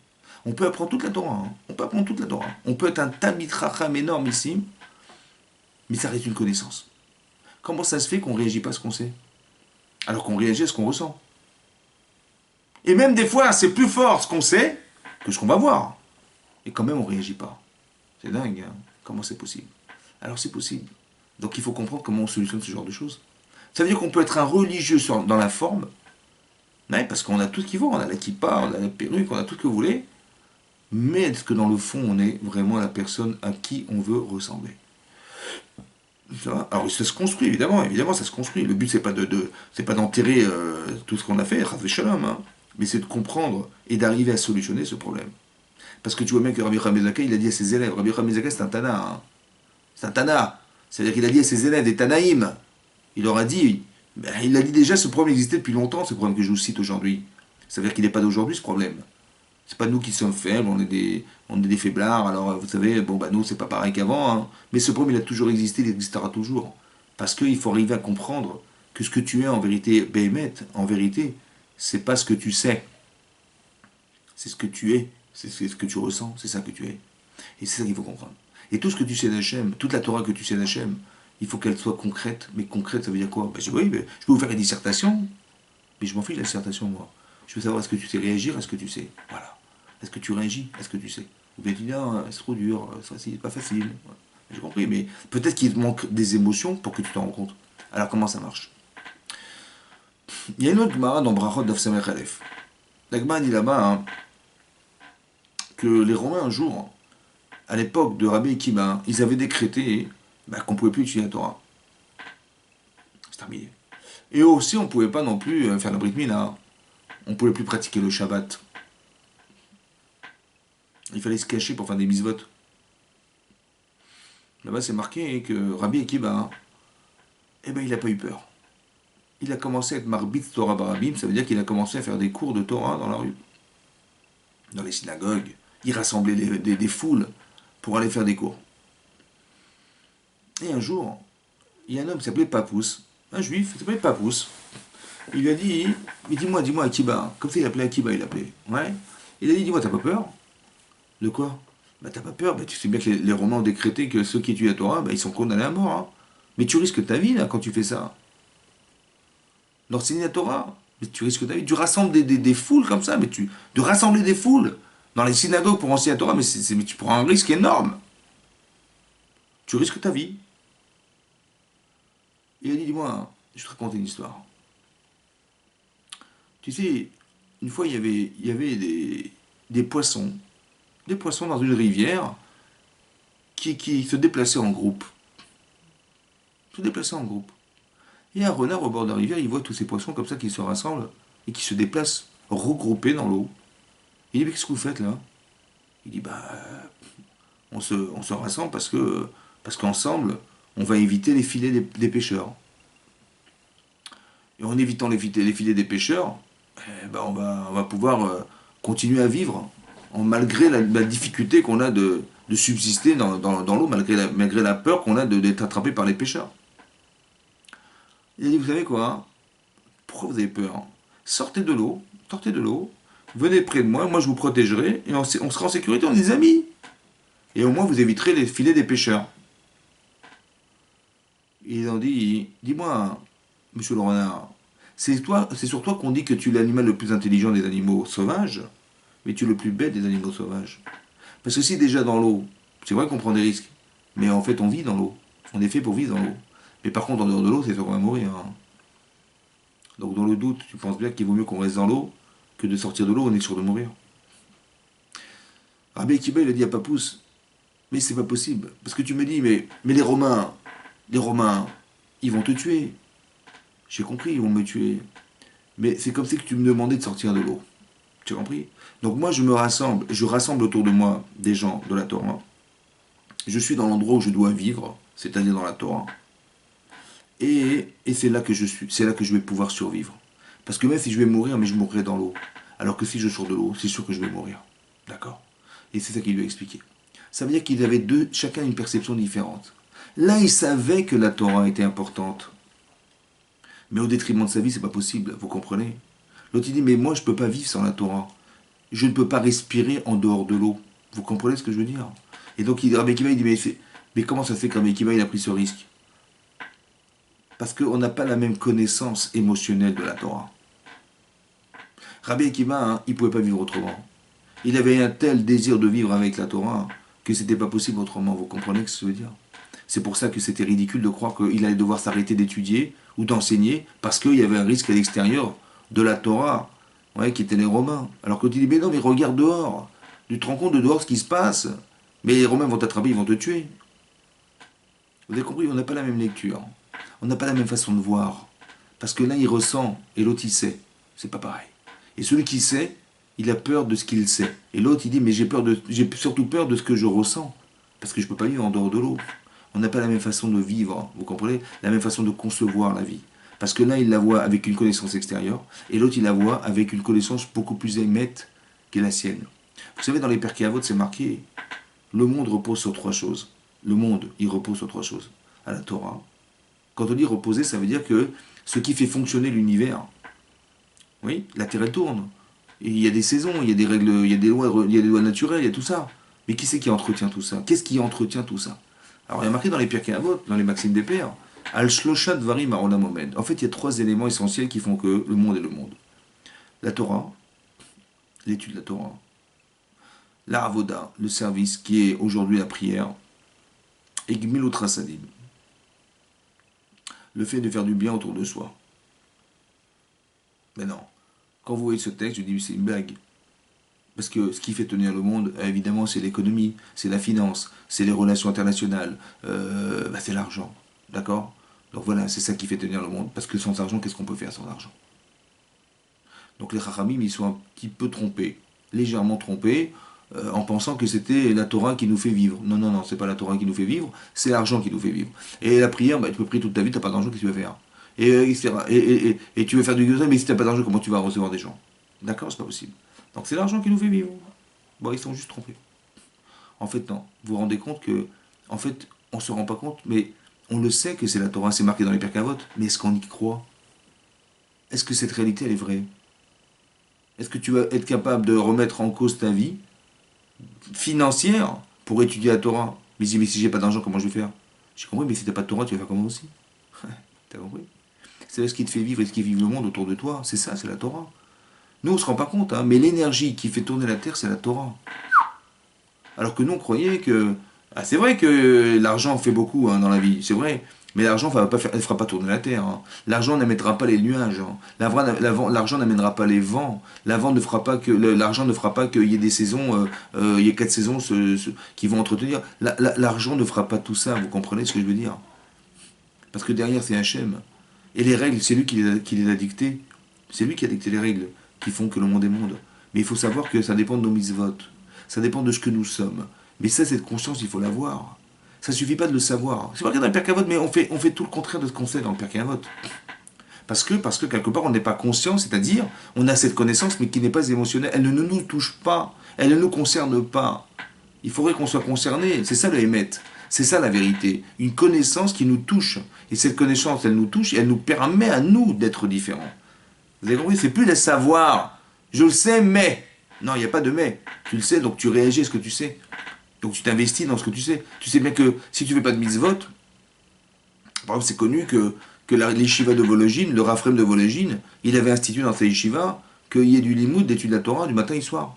On peut apprendre toute la Torah. Hein. On peut apprendre toute la Torah. On peut être un Talmid Chacham énorme ici, mais ça reste une connaissance. Comment ça se fait qu'on ne réagit pas à ce qu'on sait? Alors qu'on réagit à ce qu'on ressent. Et même des fois, c'est plus fort ce qu'on sait que ce qu'on va voir. Et quand même, on ne réagit pas. C'est dingue, hein. Comment c'est possible? Alors c'est possible. Donc il faut comprendre comment on solutionne ce genre de choses. Ça veut dire qu'on peut être un religieux dans la forme, ouais, parce qu'on a tout ce qu'il faut, on a la kippa, on a la perruque, on a tout ce que vous voulez, mais est-ce que dans le fond, on est vraiment la personne à qui on veut ressembler? Alors ça se construit, évidemment ça se construit. Le but c'est pas c'est pas d'enterrer tout ce qu'on a fait, Chas Shalom, hein, mais c'est de comprendre et d'arriver à solutionner ce problème. Parce que tu vois bien que Rabbi Yochanan ben Zakkai, il a dit à ses élèves, Rabbi Yochanan ben Zakkai c'est un Tana, hein. C'est un Tana. C'est-à-dire qu'il a dit à ses élèves, des Tanaïm, il leur a dit, ben, il a dit déjà ce problème existait depuis longtemps, ce problème que je vous cite aujourd'hui. Ça veut dire qu'il n'est pas d'aujourd'hui ce problème. C'est pas nous qui sommes faibles, on est des faiblards, alors vous savez, bon bah nous c'est pas pareil qu'avant, hein. Mais ce problème il a toujours existé, il existera toujours. Parce qu'il faut arriver à comprendre que ce que tu es en vérité, Béhémet, en vérité, c'est pas ce que tu sais. C'est ce que tu es, c'est ce que tu ressens, c'est ça que tu es. Et c'est ça qu'il faut comprendre. Et tout ce que tu sais d'Hachem, toute la Torah que tu sais d'Hachem, il faut qu'elle soit concrète. Mais concrète, ça veut dire quoi? Oui, mais je peux vous faire une dissertation, mais je m'en fiche de la dissertation, moi. Je veux savoir est-ce que tu sais réagir, est-ce que tu sais. Voilà. Est-ce que tu réagis? Est-ce que tu sais? Vous pouvez dire, non, c'est trop dur, c'est pas facile. Ouais. J'ai compris, mais peut-être qu'il te manque des émotions pour que tu t'en rends compte. Alors comment ça marche? Il y a une autre Gemara dans Brachot Daf Samech Aleph. La Gemara dit là-bas hein, que les Romains un jour, à l'époque de Rabbi Akiba, ils avaient décrété qu'on ne pouvait plus utiliser la Torah. C'est terminé. Et aussi, on ne pouvait pas non plus faire la Brit Mila. On ne pouvait plus pratiquer le Shabbat. Il fallait se cacher pour faire des mitzvot. Là-bas, c'est marqué que Rabbi Akiba, il n'a pas eu peur. il a commencé à être Marbitz Torah Barabim, ça veut dire qu'il a commencé à faire des cours de Torah dans la rue, dans les synagogues. Il rassemblait des foules pour aller faire des cours. Et un jour, il y a un homme qui s'appelait Papous, un juif qui s'appelait Papous. Il lui a dit, mais dis-moi, Akiba, comme ça il appelait Akiba, il appelait. Ouais. Il a dit, dis-moi, t'as pas peur? De quoi? Bah t'as pas peur, bah, tu sais bien que les Romains ont décrété que ceux qui étudient la Torah, bah, ils sont condamnés à mort. Hein. Mais tu risques ta vie là quand tu fais ça. D'enseigner la Torah, mais tu risques ta vie. Tu rassembles des foules comme ça, de rassembler des foules dans les synagogues pour enseigner la Torah, mais tu prends un risque énorme. Tu risques ta vie. Il a dit, dis-moi, je vais te raconter une histoire. Tu sais, une fois il y avait des poissons dans une rivière qui se déplaçaient en groupe. Se déplaçaient en groupe. Et un renard au bord de la rivière, il voit tous ces poissons comme ça qui se rassemblent et qui se déplacent regroupés dans l'eau. Il dit, mais qu'est-ce que vous faites là? Il dit, bah, on se rassemble parce qu'ensemble, on va éviter les filets des pêcheurs. Et en évitant les filets des pêcheurs, ben on va pouvoir continuer à vivre malgré la difficulté qu'on a de subsister dans l'eau, malgré la peur qu'on a d'être attrapé par les pêcheurs. Il a dit, vous savez quoi? Hein, pourquoi vous avez peur? Sortez de l'eau, venez près de moi je vous protégerai, et on sera en sécurité, on est des amis. Et au moins vous éviterez les filets des pêcheurs. Ils ont dit, dis-moi, monsieur le renard, c'est sur toi qu'on dit que tu es l'animal le plus intelligent des animaux sauvages, mais tu es le plus bête des animaux sauvages. Parce que si déjà dans l'eau, c'est vrai qu'on prend des risques, mais en fait on vit dans l'eau. On est fait pour vivre dans l'eau. Mais par contre en dehors de l'eau, c'est sûr qu'on va mourir. Hein. Donc dans le doute, tu penses bien qu'il vaut mieux qu'on reste dans l'eau que de sortir de l'eau, on est sûr de mourir. Rabbi Akiba, il a dit à Papous, mais c'est pas possible. Parce que tu me dis, mais les Romains, ils vont te tuer. J'ai compris, ils vont me tuer. Mais c'est comme si tu me demandais de sortir de l'eau. Tu as compris? Donc moi, je rassemble autour de moi des gens de la Torah. Je suis dans l'endroit où je dois vivre, c'est-à-dire dans la Torah. Et c'est là que je suis, c'est là que je vais pouvoir survivre. Parce que même si je vais mourir, mais je mourrai dans l'eau. Alors que si je sors de l'eau, c'est sûr que je vais mourir. D'accord? Et c'est ça qu'il lui a expliqué. Ça veut dire qu'ils avaient chacun une perception différente. L'un, il savait que la Torah était importante. Mais au détriment de sa vie, c'est pas possible, vous comprenez? L'autre, il dit, mais moi, je ne peux pas vivre sans la Torah. Je ne peux pas respirer en dehors de l'eau. Vous comprenez ce que je veux dire? Et donc, Rabbi Akiva, il dit, mais comment ça se fait que Rabbi Akiva, il a pris ce risque? Parce qu'on n'a pas la même connaissance émotionnelle de la Torah. Rabbi Akiva, hein, il ne pouvait pas vivre autrement. Il avait un tel désir de vivre avec la Torah que c'était pas possible autrement. Vous comprenez ce que je veux dire? C'est pour ça que c'était ridicule de croire qu'il allait devoir s'arrêter d'étudier ou d'enseigner parce qu'il y avait un risque à l'extérieur de la Torah, ouais, qui étaient les Romains. Alors que tu dis, mais non, mais regarde dehors. Tu te rends compte de dehors ce qui se passe. Mais les Romains vont t'attraper, ils vont te tuer. Vous avez compris, on n'a pas la même lecture. On n'a pas la même façon de voir. Parce que l'un, il ressent et l'autre, il sait. C'est pas pareil. Et celui qui sait, il a peur de ce qu'il sait. Et l'autre, il dit, mais j'ai surtout peur de ce que je ressens. Parce que je ne peux pas vivre en dehors de l'eau. On n'a pas la même façon de vivre, vous comprenez? La même façon de concevoir la vie. Parce que l'un, il la voit avec une connaissance extérieure, et l'autre, il la voit avec une connaissance beaucoup plus émette qu'est la sienne. Vous savez, dans les Pirkei Avot, c'est marqué, le monde repose sur trois choses. Le monde, il repose sur trois choses. À la Torah. Quand on dit reposer, ça veut dire que ce qui fait fonctionner l'univers, oui, la Terre, elle tourne. Et il y a des saisons, il y a des règles, il y a des lois naturelles, il y a tout ça. Mais qui c'est qui entretient tout ça? Qu'est-ce qui entretient tout ça? Alors il y a marqué dans les Pirkei Avot, dans les Maximes des Pères, Al Shlosha Dvarim Arolam Omed. En fait, il y a trois éléments essentiels qui font que le monde est le monde. La Torah, l'étude de la Torah. La Avoda, le service qui est aujourd'hui la prière. Et Gmilut Rasadim, le fait de faire du bien autour de soi. Mais non, quand vous voyez ce texte, je dis c'est une blague. Parce que ce qui fait tenir le monde, évidemment, c'est l'économie, c'est la finance, c'est les relations internationales, c'est l'argent. D'accord? Donc voilà, c'est ça qui fait tenir le monde. Parce que sans argent, qu'est-ce qu'on peut faire sans argent? Donc les Chachamim, ils sont un petit peu trompés, légèrement trompés, en pensant que c'était la Torah qui nous fait vivre. Non, non, non, c'est pas la Torah qui nous fait vivre, c'est l'argent qui nous fait vivre. Et la prière, tu peux prier toute ta vie, tu n'as pas d'argent, qu'est-ce que tu vas faire? etc. Et tu veux faire du gyoza, mais si tu n'as pas d'argent, comment tu vas recevoir des gens? D'accord, c'est pas possible. Donc c'est l'argent qui nous fait vivre. Bon, ils sont juste trompés. En fait, non. Vous vous rendez compte que, en fait, on se rend pas compte, mais on le sait que c'est la Torah, c'est marqué dans les Pirkei Avot, mais est-ce qu'on y croit? Est-ce que cette réalité, elle est vraie? Est-ce que tu vas être capable de remettre en cause ta vie financière pour étudier la Torah? Mais si j'ai pas d'argent, comment je vais faire? J'ai compris, mais si t'as pas de Torah, tu vas faire comment aussi? T'as compris? C'est ce qui te fait vivre et ce qui fait vivre le monde autour de toi. C'est ça, c'est la Torah. Nous, on se rend pas compte, hein, mais l'énergie qui fait tourner la terre, c'est la Torah. Alors que nous, on croyait que... Ah, c'est vrai que l'argent fait beaucoup hein, dans la vie, c'est vrai. Mais l'argent ne fera pas tourner la terre. Hein. L'argent n'amènera pas les nuages. Hein. L'argent n'amènera pas les vents. L'argent ne fera pas qu'il y ait des saisons, il y a 4 saisons qui vont entretenir. L'argent ne fera pas tout ça, vous comprenez ce que je veux dire? Parce que derrière, c'est Hachem. Et les règles, c'est lui qui les a dictées. C'est lui qui a dicté les règles qui font que le monde est monde. Mais il faut savoir que ça dépend de nos mitzvot. Ça dépend de ce que nous sommes. Mais ça, cette conscience, il faut l'avoir. Ça ne suffit pas de le savoir. C'est marqué dans le Pirkei Avot, mais on fait tout le contraire de ce qu'on sait dans le Pirkei Avot. Parce que quelque part, on n'est pas conscient, c'est-à-dire, on a cette connaissance, mais qui n'est pas émotionnelle. Elle ne nous touche pas. Elle ne nous concerne pas. Il faudrait qu'on soit concerné. C'est ça le Hémet. C'est ça la vérité. Une connaissance qui nous touche. Et cette connaissance, elle nous touche et elle nous permet à nous d'être différents. Vous avez compris? C'est plus le savoir. Je le sais, mais. Non, il n'y a pas de mais. Tu le sais, donc tu réagis à ce que tu sais. Donc tu t'investis dans ce que tu sais. Tu sais bien que si tu ne fais pas de mitzvot, par exemple, c'est connu que l'yeshiva de Vologine, le Rafrem de Vologine, il avait institué dans sa yeshiva qu'il y ait du limoud, d'études de la Torah, du matin et soir.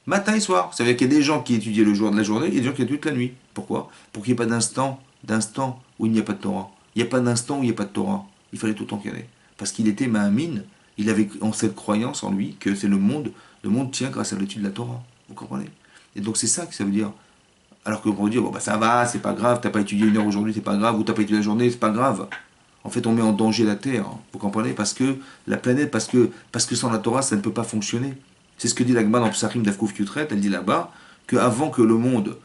Matin et soir. Ça veut dire qu'il y a des gens qui étudiaient le jour de la journée et des gens qui étudient toute la nuit. Pourquoi? Pour qu'il n'y ait pas d'instant où il n'y a pas de Torah. Il n'y a pas d'instant où il n'y a pas de Torah. Il fallait tout le temps qu'il y en ait. Parce qu'il était Mahamin, il avait en cette croyance en lui que c'est le monde tient grâce à l'étude de la Torah. Vous comprenez? Et donc c'est ça que ça veut dire. Alors qu'on pourrait dire, bon bah ça va, c'est pas grave, t'as pas étudié 1 heure aujourd'hui, c'est pas grave, ou t'as pas étudié la journée, c'est pas grave. En fait, on met en danger la Terre, vous comprenez? Parce que la planète, parce que sans la Torah, ça ne peut pas fonctionner. C'est ce que dit l'Agma dans Psachim d'Afkouf Yutret, elle dit là-bas, qu'avant que le monde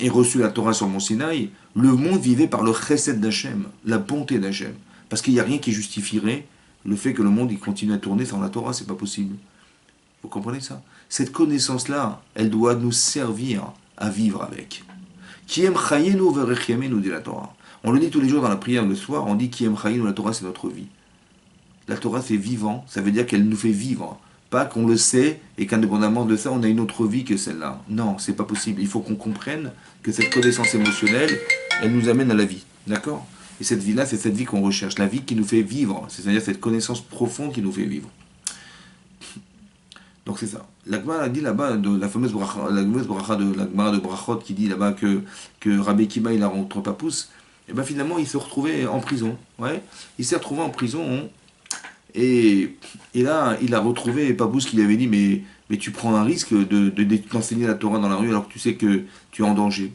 ait reçu la Torah sur Mont Sinaï, le monde vivait par le chesed d'Hachem, la bonté d'Hachem. Parce qu'il n'y a rien qui justifierait le fait que le monde il continue à tourner sans la Torah, c'est pas possible. Vous comprenez ça? Cette connaissance-là, elle doit nous servir à vivre avec. Qui aime chayenu verechiamenu, nous dit la Torah. On le dit tous les jours dans la prière le soir, on dit qui aime chayenu, la Torah c'est notre vie. La Torah c'est vivant, ça veut dire qu'elle nous fait vivre. Pas qu'on le sait et qu'indépendamment de ça, on a une autre vie que celle-là. Non, c'est pas possible. Il faut qu'on comprenne que cette connaissance émotionnelle, elle nous amène à la vie. D'accord? Et cette vie-là, c'est cette vie qu'on recherche. La vie qui nous fait vivre. C'est-à-dire cette connaissance profonde qui nous fait vivre. Donc c'est ça. L'Agma a dit là-bas, la fameuse bracha de l'Agma de Brachot qui dit là-bas que Rabbi Kiba il a rentré Papous, et bien finalement il s'est retrouvé en prison. Ouais. Il s'est retrouvé en prison et là il a retrouvé Papous qui lui avait dit mais tu prends un risque d'enseigner la Torah dans la rue alors que tu sais que tu es en danger.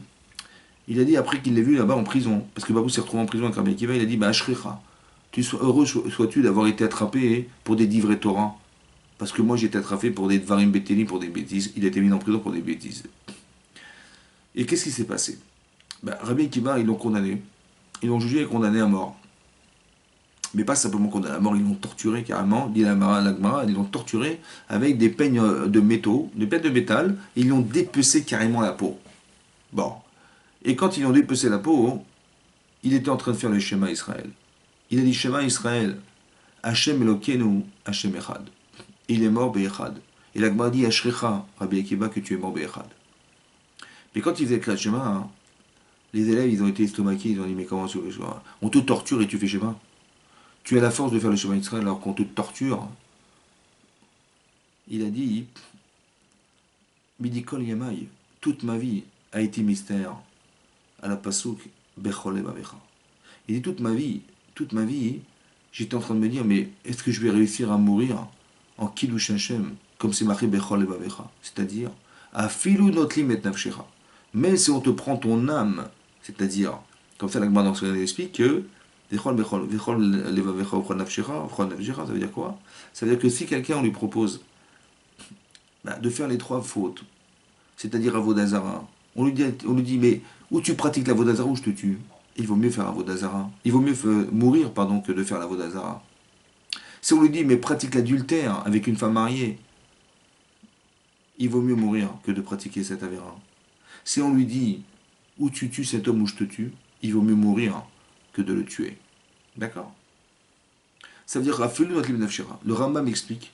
Il a dit après qu'il l'ait vu là-bas en prison, parce que Papous s'est retrouvé en prison avec Rabbi Kiba, il a dit bah Ashrecha, heureux sois-tu d'avoir été attrapé pour des divrei Torah. Parce que moi j'ai été attrapé pour des dvarim beteli, pour des bêtises. Il a été mis en prison pour des bêtises. Et qu'est-ce qui s'est passé? Rabbi Akiba, ils l'ont condamné. Ils l'ont jugé et condamné à mort. Mais pas simplement condamné à mort, ils l'ont torturé carrément, dit l'Agmara, ils l'ont torturé avec des peignes de métaux, des peignes de métal, et ils l'ont dépecé carrément la peau. Bon. Et quand ils ont dépecé la peau, il était en train de faire le Shema Israël. Il a dit Shema Israël, Hashem Elokeinu, Hashem Echad. Il est mort Be'echad. Et l'Agma dit Ashrecha, Rabbi Akiba, que tu es mort Be'echad. Mais quand il faisait le Shema, les élèves, ils ont été estomaqués, ils ont dit mais comment on te torture et tu fais Shema? Tu as la force de faire le Shema Israël alors qu'on te torture. Il a dit Midikol Yamai, toute ma vie a été mystère à la Pasuk Bechol Bavecha. Il dit toute ma vie, j'étais en train de me dire mais est-ce que je vais réussir à mourir en Kiddush Hashem, comme c'est marqué Bechol et Bavecha, c'est-à-dire Afilu notlim et nafshecha. Même si on te prend ton âme, c'est-à-dire, comme ça la Gemara dans ce cas explique que Bechol Levavecha Ochol Nafshecha, ça veut dire quoi? Ça veut dire que si quelqu'un on lui propose de faire les 3 fautes, c'est-à-dire Avodazara, on lui dit mais où tu pratiques la Vodazara ou je te tue? il vaut mieux faire Avodah Zarah. Il vaut mieux mourir, pardon, que de faire l'Avodah Zarah. Si on lui dit, mais pratique l'adultère avec une femme mariée, il vaut mieux mourir que de pratiquer cette avéra. Si on lui dit, ou tu tues cet homme ou je te tue, il vaut mieux mourir que de le tuer. D'accord? Ça veut dire, le Rambam explique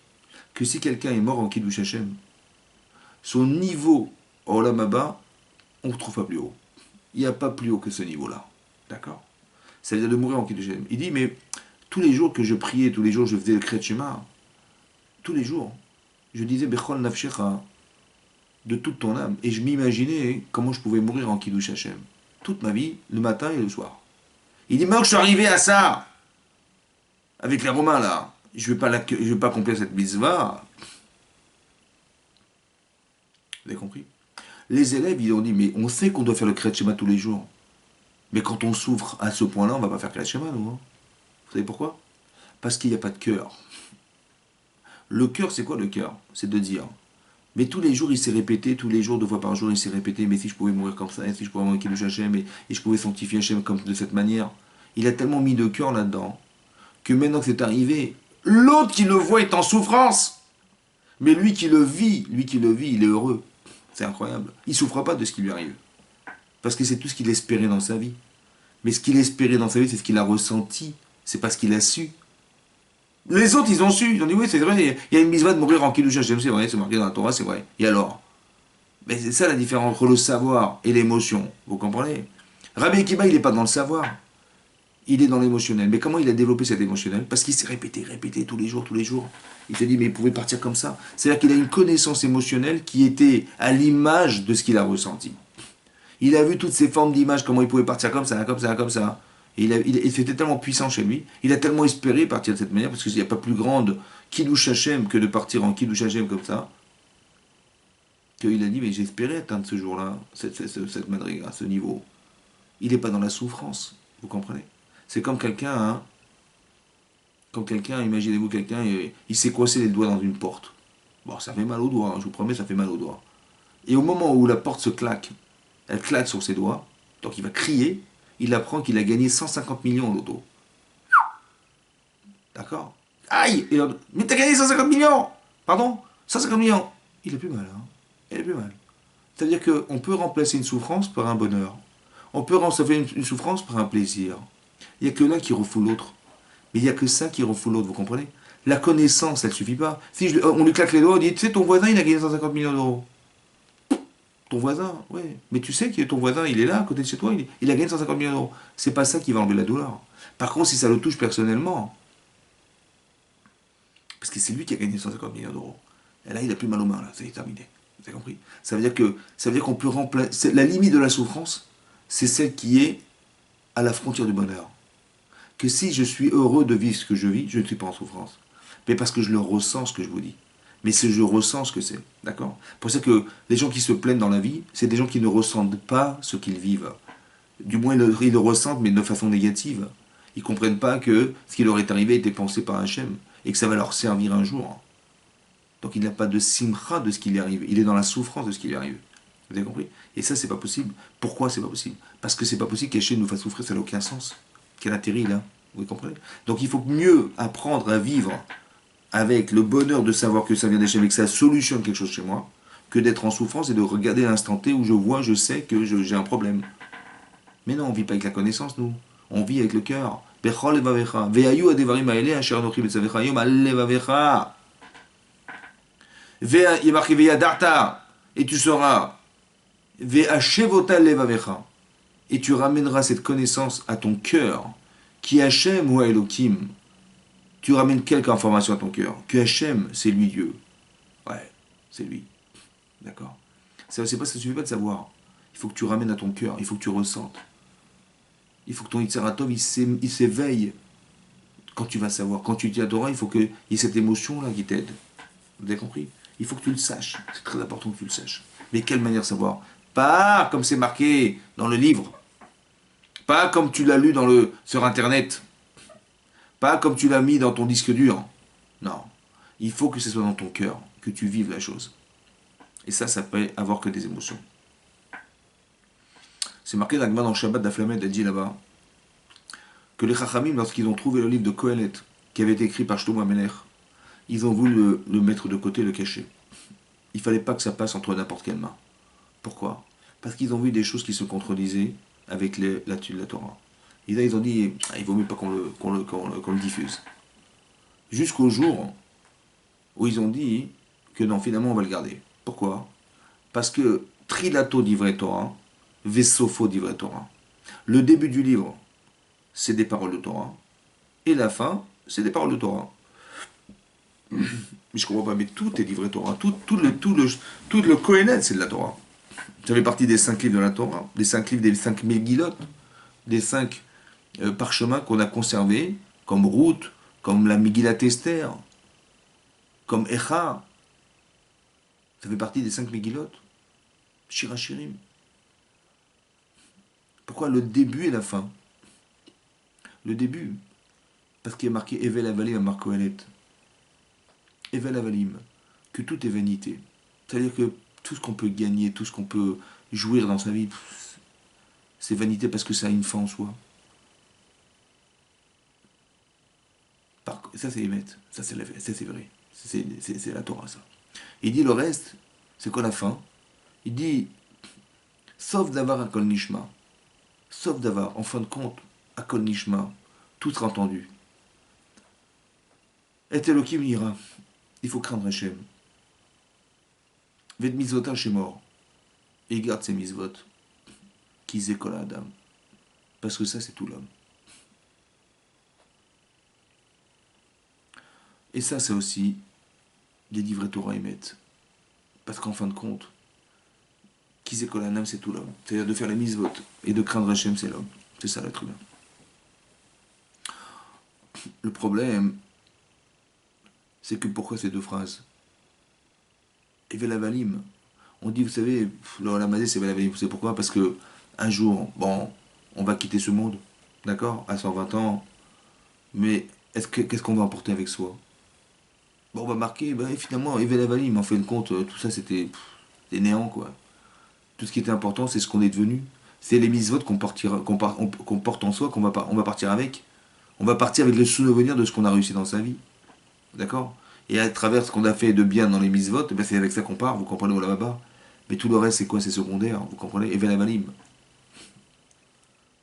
que si quelqu'un est mort en Kiddush Hashem, son niveau au Olam Haba, on ne trouve pas plus haut. Il n'y a pas plus haut que ce niveau-là. D'accord? Ça veut dire de mourir en Kiddush Hashem. Il dit, mais tous les jours que je priais, tous les jours que je faisais le Kriyat Shema, tous les jours, je disais Bechol Nafshecha, de toute ton âme. Et je m'imaginais comment je pouvais mourir en Kiddush Hashem. Toute ma vie, le matin et le soir. Il dit, maintenant que je suis arrivé à ça, avec les Romains là, je vais pas accomplir cette mitzvah. Vous avez compris? Les élèves, ils ont dit, mais on sait qu'on doit faire le Kriyat Shema tous les jours. Mais quand on souffre à ce point-là, on va pas faire Kriyat Shema, nous. Hein. Vous savez pourquoi? Parce qu'il n'y a pas de cœur. Le cœur, c'est quoi le cœur? C'est de dire, mais tous les jours, il s'est répété, tous les jours, 2 fois par jour, il s'est répété, mais si je pouvais mourir comme ça, et si je pouvais mourir Kiddush Hashem, et je pouvais sanctifier Hashem comme de cette manière. Il a tellement mis de cœur là-dedans, que maintenant que c'est arrivé, l'autre qui le voit est en souffrance. Mais lui qui le vit, il est heureux. C'est incroyable. Il ne souffre pas de ce qui lui arrive. Parce que c'est tout ce qu'il espérait dans sa vie. Mais ce qu'il espérait dans sa vie, c'est ce qu'il a ressenti. C'est pas ce qu'il a su. Les autres, ils ont su. Ils ont dit, oui, c'est vrai, il y a une mitzvah de mourir en Kiddush Hashem, c'est vrai, c'est marqué dans la Torah, c'est vrai. Et alors? Mais c'est ça la différence entre le savoir et l'émotion. Vous comprenez? Rabbi Akiva, il n'est pas dans le savoir. Il est dans l'émotionnel. Mais comment il a développé cet émotionnel? Parce qu'il s'est répété tous les jours, tous les jours. Il s'est dit, mais il pouvait partir comme ça. C'est-à-dire qu'il a une connaissance émotionnelle qui était à l'image de ce qu'il a ressenti. Il a vu toutes ces formes d'images, comment il pouvait partir comme ça, comme ça, comme ça. Et c'était tellement puissant chez lui, il a tellement espéré partir de cette manière, parce qu'il n'y a pas plus grande Kiddush Hashem que de partir en Kiddush Hashem comme ça, qu'il a dit, mais j'espérais atteindre ce jour-là, cette madriga, ce niveau. Il n'est pas dans la souffrance, vous comprenez? C'est comme quelqu'un, hein, imaginez-vous quelqu'un, il s'est coincé les doigts dans une porte. Bon, ça fait mal aux doigts, hein, je vous promets, ça fait mal aux doigts. Et au moment où la porte se claque, elle claque sur ses doigts, donc il va crier, il apprend qu'il a gagné 150 millions au loto. D'accord? Aïe! Mais t'as gagné 150 millions! Pardon? 150 millions! Il est plus mal, hein? Il est plus mal. C'est-à-dire qu'on peut remplacer une souffrance par un bonheur. On peut remplacer une souffrance par un plaisir. Il n'y a que l'un qui refoule l'autre. Mais il n'y a que ça qui refoule l'autre, vous comprenez? La connaissance, elle ne suffit pas. Si on lui claque les doigts, on dit, tu sais, ton voisin, il a gagné 150 millions d'euros. Ton voisin, oui. Mais tu sais que ton voisin, il est là, à côté de chez toi, il a gagné 150 millions d'euros. C'est pas ça qui va enlever la douleur. Par contre, si ça le touche personnellement, parce que c'est lui qui a gagné 150 millions d'euros, et là, il a plus mal aux mains, là, c'est terminé. Vous avez compris? Ça veut dire qu'on peut remplacer. La limite de la souffrance, c'est celle qui est à la frontière du bonheur. Que si je suis heureux de vivre ce que je vis, je ne suis pas en souffrance. Mais parce que je le ressens, ce que je vous dis. Mais je ressens ce que c'est, d'accord? Pour ça que les gens qui se plaignent dans la vie, c'est des gens qui ne ressentent pas ce qu'ils vivent. Du moins, ils le ressentent, mais de façon négative. Ils ne comprennent pas que ce qui leur est arrivé était pensé par Hachem, et que ça va leur servir un jour. Donc il n'a pas de simcha de ce qui lui arrive. Il est dans la souffrance de ce qui lui arrive. Vous avez compris? Et ça, c'est pas possible. Pourquoi c'est pas possible? Parce que c'est pas possible qu'Hachem nous fasse souffrir, ça n'a aucun sens. Quel intérêt il a? Vous comprenez? Donc il faut mieux apprendre à vivre avec le bonheur de savoir que ça vient d'Hachem et que ça solutionne quelque chose chez moi, que d'être en souffrance et de regarder l'instant T où je sais que j'ai un problème. Mais non, on ne vit pas avec la connaissance, nous. On vit avec le cœur. Il est marqué et tu sauras. Et tu ramèneras cette connaissance à ton cœur. Qui Hachem ou Elohim. Tu ramènes quelque information à ton cœur. Que Hachem, c'est lui Dieu. Ouais, c'est lui. D'accord? Ça ne suffit pas de savoir. Il faut que tu ramènes à ton cœur. Il faut que tu ressentes. Il faut que ton Yitzaratov, il s'éveille quand tu vas savoir. Quand tu dis à Torah, il faut qu'il y ait cette émotion-là qui t'aide. Vous avez compris? Il faut que tu le saches. C'est très important que tu le saches. Mais quelle manière de savoir? Pas comme c'est marqué dans le livre. Pas comme tu l'as lu sur Internet. Pas comme tu l'as mis dans ton disque dur. Non. Il faut que ce soit dans ton cœur, que tu vives la chose. Et ça peut avoir que des émotions. C'est marqué dans le Shabbat d'Aflamed, elle dit là-bas, que les Chachamim, lorsqu'ils ont trouvé le livre de Kohelet, qui avait été écrit par Shlomo Amelech, ils ont voulu le mettre de côté, le cacher. Il fallait pas que ça passe entre n'importe quelle main. Pourquoi? Parce qu'ils ont vu des choses qui se contredisaient avec l'étude de la Torah. Et là, ils ont dit, ah, il vaut mieux pas qu'on le diffuse. Jusqu'au jour où ils ont dit que non, finalement, on va le garder. Pourquoi? Parce que Trilato d'Ivret Torah, Vesofo d'Ivret Torah. Le début du livre, c'est des paroles de Torah. Et la fin, c'est des paroles de Torah. Mais je comprends pas, mais tout est d'Ivret Torah. Tout le Kohelet, c'est de la Torah. Ça fait partie des 5 livres de la Torah, des 5 livres des 5 Megillot, des 5 parchemins qu'on a conservés, comme Ruth, comme la Megillat Esther, comme Echa. Ça fait partie des 5 Megillot. Shirachirim. Pourquoi le début et la fin? Le début, parce qu'il y a marqué Evel Avalim à Marc Kohelet. Evel Avalim, que tout est vanité. C'est-à-dire que tout ce qu'on peut gagner, tout ce qu'on peut jouir dans sa vie, c'est vanité parce que ça a une fin en soi. Ça c'est Emet, ça c'est vrai. C'est la Torah ça. Il dit le reste, c'est quoi la fin? Il dit, sauf d'avoir un kol nishma, sauf d'avoir, en fin de compte, un kol nishma, tout sera entendu. Et Elohim ira, il faut craindre Hachem. Ved mitzvotav chez mort. Et il garde ses mitzvot. Qui zékol Adam. Parce que ça, c'est tout l'homme. Et ça, c'est aussi des livrets Torah Emet. Parce qu'en fin de compte, qui zékol Adam, c'est tout l'homme. C'est-à-dire de faire les mitzvot. Et de craindre Hachem, c'est l'homme. C'est ça l'être humain. Le problème, c'est que pourquoi ces deux phrases? Et Velavalim. On dit, vous savez, la Mazé, c'est Velavalim. Vous savez pourquoi? Parce que un jour, bon, on va quitter ce monde, d'accord, à 120 ans, mais qu'est-ce qu'on va emporter avec soi? Bon, on va marquer, ben, finalement, et Velavalim, en fin de compte, tout ça, c'était néant, quoi. Tout ce qui était important, c'est ce qu'on est devenu. C'est les mitzvot qu'on porte en soi, on va partir avec. On va partir avec le souvenir de ce qu'on a réussi dans sa vie. D'accord? Et à travers ce qu'on a fait de bien dans les mitzvot, ben c'est avec ça qu'on part, vous comprenez, au là-bas. Mais tout le reste, c'est quoi? C'est secondaire, vous comprenez? Evel Avalim.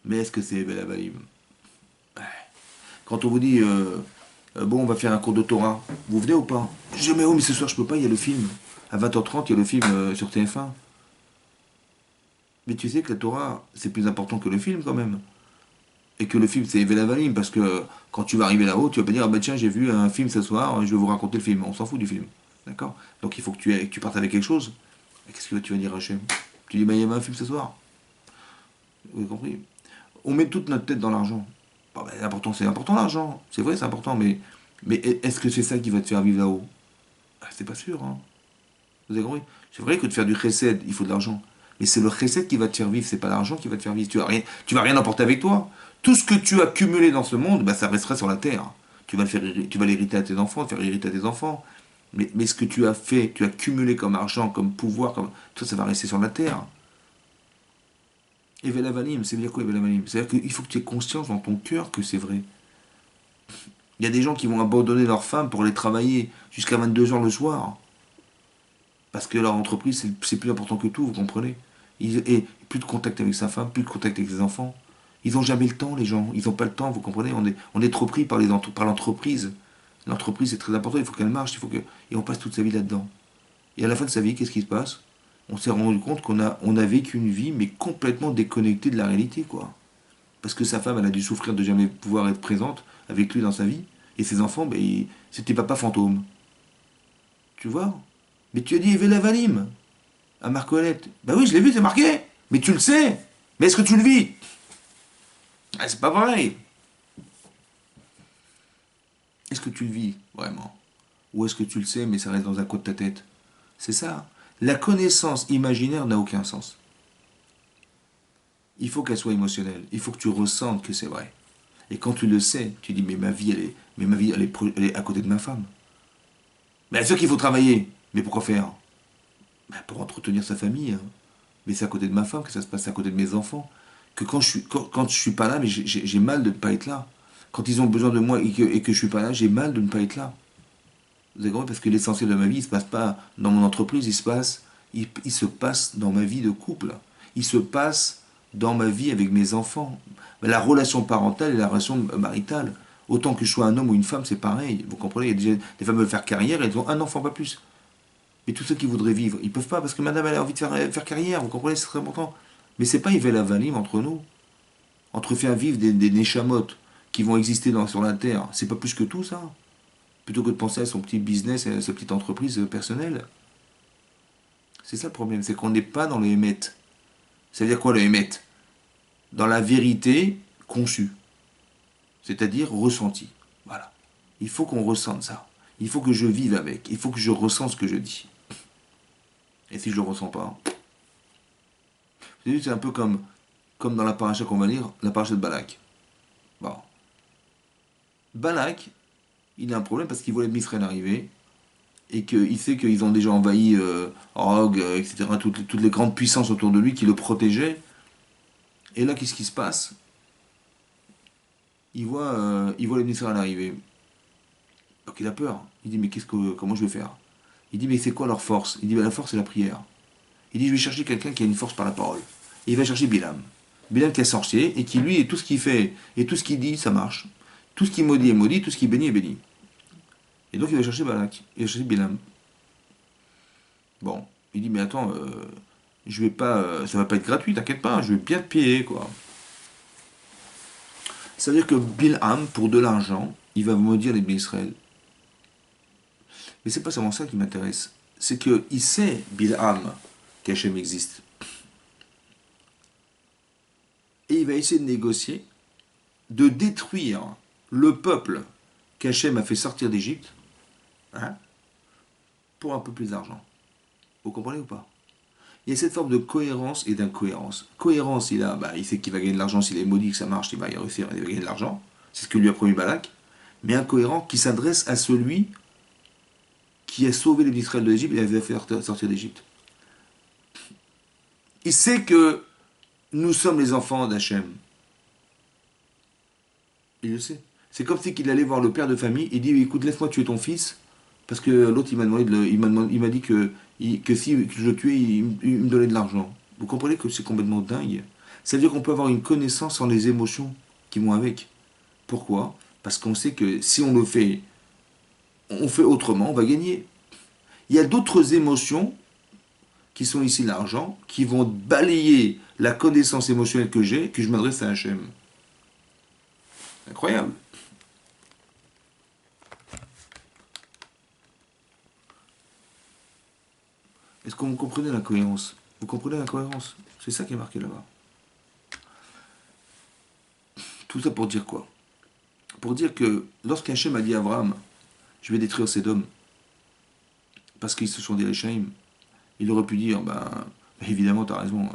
Mais est-ce que c'est Evel Avalim? Quand on vous dit, bon, on va faire un cours de Torah, vous venez ou pas? Je dis, mais oh, mais ce soir, je peux pas, il y a le film. À 20h30, il y a le film sur TF1. Mais tu sais que la Torah, c'est plus important que le film, quand même. Et que le film, c'est Evel Avalim, parce que quand tu vas arriver là-haut, tu vas pas dire, ah ben tiens, j'ai vu un film ce soir, je vais vous raconter le film. On s'en fout du film. D'accord? Donc il faut que tu partes avec quelque chose. Et qu'est-ce que tu vas dire à Hachem? Tu dis, bah il y avait un film ce soir. Vous avez compris? On met toute notre tête dans l'argent. Bon, ben, c'est important l'argent. C'est vrai, c'est important, mais est-ce que c'est ça qui va te faire vivre là-haut? Ah, c'est pas sûr, hein. Vous avez compris? C'est vrai que de faire du chesed, il faut de l'argent. Mais c'est le chesed qui va te faire vivre, c'est pas l'argent qui va te faire vivre. Tu vas rien emporter avec toi. Tout ce que tu as cumulé dans ce monde, bah, ça restera sur la terre. Tu vas l'hériter à tes enfants, faire hériter à tes enfants. Mais ce que tu as fait, tu as cumulé comme argent, comme pouvoir, tout ça va rester sur la terre. Evel Avalim, c'est dire quoi Evel Avalim? C'est-à-dire qu'il faut que tu aies conscience dans ton cœur que c'est vrai. Il y a des gens qui vont abandonner leur femme pour aller travailler jusqu'à 22h le soir. Parce que leur entreprise, c'est plus important que tout, vous comprenez? Et plus de contact avec sa femme, plus de contact avec ses enfants. Ils n'ont jamais le temps, les gens. Ils n'ont pas le temps, vous comprenez? On est trop pris par l'entreprise. L'entreprise, c'est très important, il faut qu'elle marche, et on passe toute sa vie là-dedans. Et à la fin de sa vie, qu'est-ce qui se passe? On s'est rendu compte on a vécu une vie, mais complètement déconnectée de la réalité, quoi. Parce que sa femme, elle a dû souffrir de jamais pouvoir être présente avec lui dans sa vie. Et ses enfants, ben, c'était papa fantôme. Tu vois? Mais tu as dit Evel Avalim à Marcolette. Ben oui, je l'ai vu, c'est marqué. Mais tu le sais. Mais est-ce que tu le vis? Ah, c'est pas pareil. Est-ce que tu le vis vraiment? Ou est-ce que tu le sais, mais ça reste dans un coin de ta tête? C'est ça. La connaissance imaginaire n'a aucun sens. Il faut qu'elle soit émotionnelle. Il faut que tu ressentes que c'est vrai. Et quand tu le sais, tu dis, mais ma vie, elle est à côté de ma femme. Bien sûr qu'il faut travailler. Mais pourquoi faire? Ben pour entretenir sa famille. Hein. Mais c'est à côté de ma femme que ça se passe, à côté de mes enfants. que quand je suis pas là, mais j'ai mal de ne pas être là. Quand ils ont besoin de moi et que je suis pas là, j'ai mal de ne pas être là. Vous avez compris? Parce que l'essentiel de ma vie, il se passe pas dans mon entreprise, il se passe dans ma vie de couple. Il se passe dans ma vie avec mes enfants. La relation parentale et la relation maritale. Autant que je sois un homme ou une femme, c'est pareil. Vous comprenez? Il y a des femmes veulent faire carrière, elles ont un enfant, pas plus. Mais tous ceux qui voudraient vivre, ils peuvent pas parce que madame elle a envie de faire carrière. Vous comprenez? C'est très important. Mais c'est pas Yvel Avalim entre nous. Entre faire vivre des Neshamot qui vont exister sur la terre. C'est pas plus que tout ça. Plutôt que de penser à son petit business et à sa petite entreprise personnelle. C'est ça le problème, c'est qu'on n'est pas dans le Hémet. Ça veut dire quoi le Hémet? Dans la vérité conçue. C'est-à-dire ressentie. Voilà. Il faut qu'on ressente ça. Il faut que je vive avec. Il faut que je ressente ce que je dis. Et si je ne le ressens pas, vous savez, c'est un peu comme dans la paracha qu'on va lire, la paracha de Balak. Bon. Balak, il a un problème parce qu'il voit les Israël arriver et qu'il sait qu'ils ont déjà envahi Og, etc., toutes les grandes puissances autour de lui qui le protégeaient. Et là, qu'est-ce qui se passe? Il voit les Israël arriver. Donc il a peur. Il dit, mais comment je vais faire? Il dit, mais c'est quoi leur force? Il dit, la force, c'est la prière. Il dit, je vais chercher quelqu'un qui a une force par la parole. Et il va chercher Bilam. Bilam qui est sorcier et qui, lui, et tout ce qu'il fait et tout ce qu'il dit, ça marche. Tout ce qu'il maudit est maudit, tout ce qu'il bénit est béni. Et donc il va chercher Balak, il va chercher Bilam. Bon, il dit, mais attends, je vais pas, ça va pas être gratuit, t'inquiète pas, je vais bien te payer, quoi. Ça veut dire que Bilham, pour de l'argent, il va maudire les Israël. Mais c'est pas seulement ça qui m'intéresse. C'est qu'il sait, Bilham, qu'Hachem existe. Et il va essayer de négocier, de détruire le peuple qu'Hachem a fait sortir d'Égypte, hein, pour un peu plus d'argent. Vous comprenez ou pas? Il y a cette forme de cohérence et d'incohérence. Cohérence, il sait qu'il va gagner de l'argent, s'il est maudit, que ça marche, il va y réussir, il va gagner de l'argent. C'est ce que lui a promis Balak. Mais incohérent qui s'adresse à celui qui a sauvé les Israël de l'Égypte et les a fait sortir d'Égypte. Il sait que nous sommes les enfants d'Hachem. Il le sait. C'est comme si il allait voir le père de famille et dit, écoute, laisse-moi tuer ton fils, parce que l'autre il m'a dit que si je le tuais, il me donnait de l'argent. Vous comprenez que c'est complètement dingue. Ça veut dire qu'on peut avoir une connaissance sans les émotions qui vont avec. Pourquoi? Parce qu'on sait que si on fait autrement, on va gagner. Il y a d'autres émotions qui sont ici l'argent, qui vont balayer la connaissance émotionnelle que j'ai, que je m'adresse à Hachem. Incroyable. Est-ce que vous comprenez la cohérence? Vous comprenez la cohérence? C'est ça qui est marqué là-bas. Tout ça pour dire quoi? Pour dire que lorsqu'Hachem a dit à Abraham, je vais détruire Sédom, parce qu'ils se sont des Réchaïm, il aurait pu dire, évidemment, tu as raison,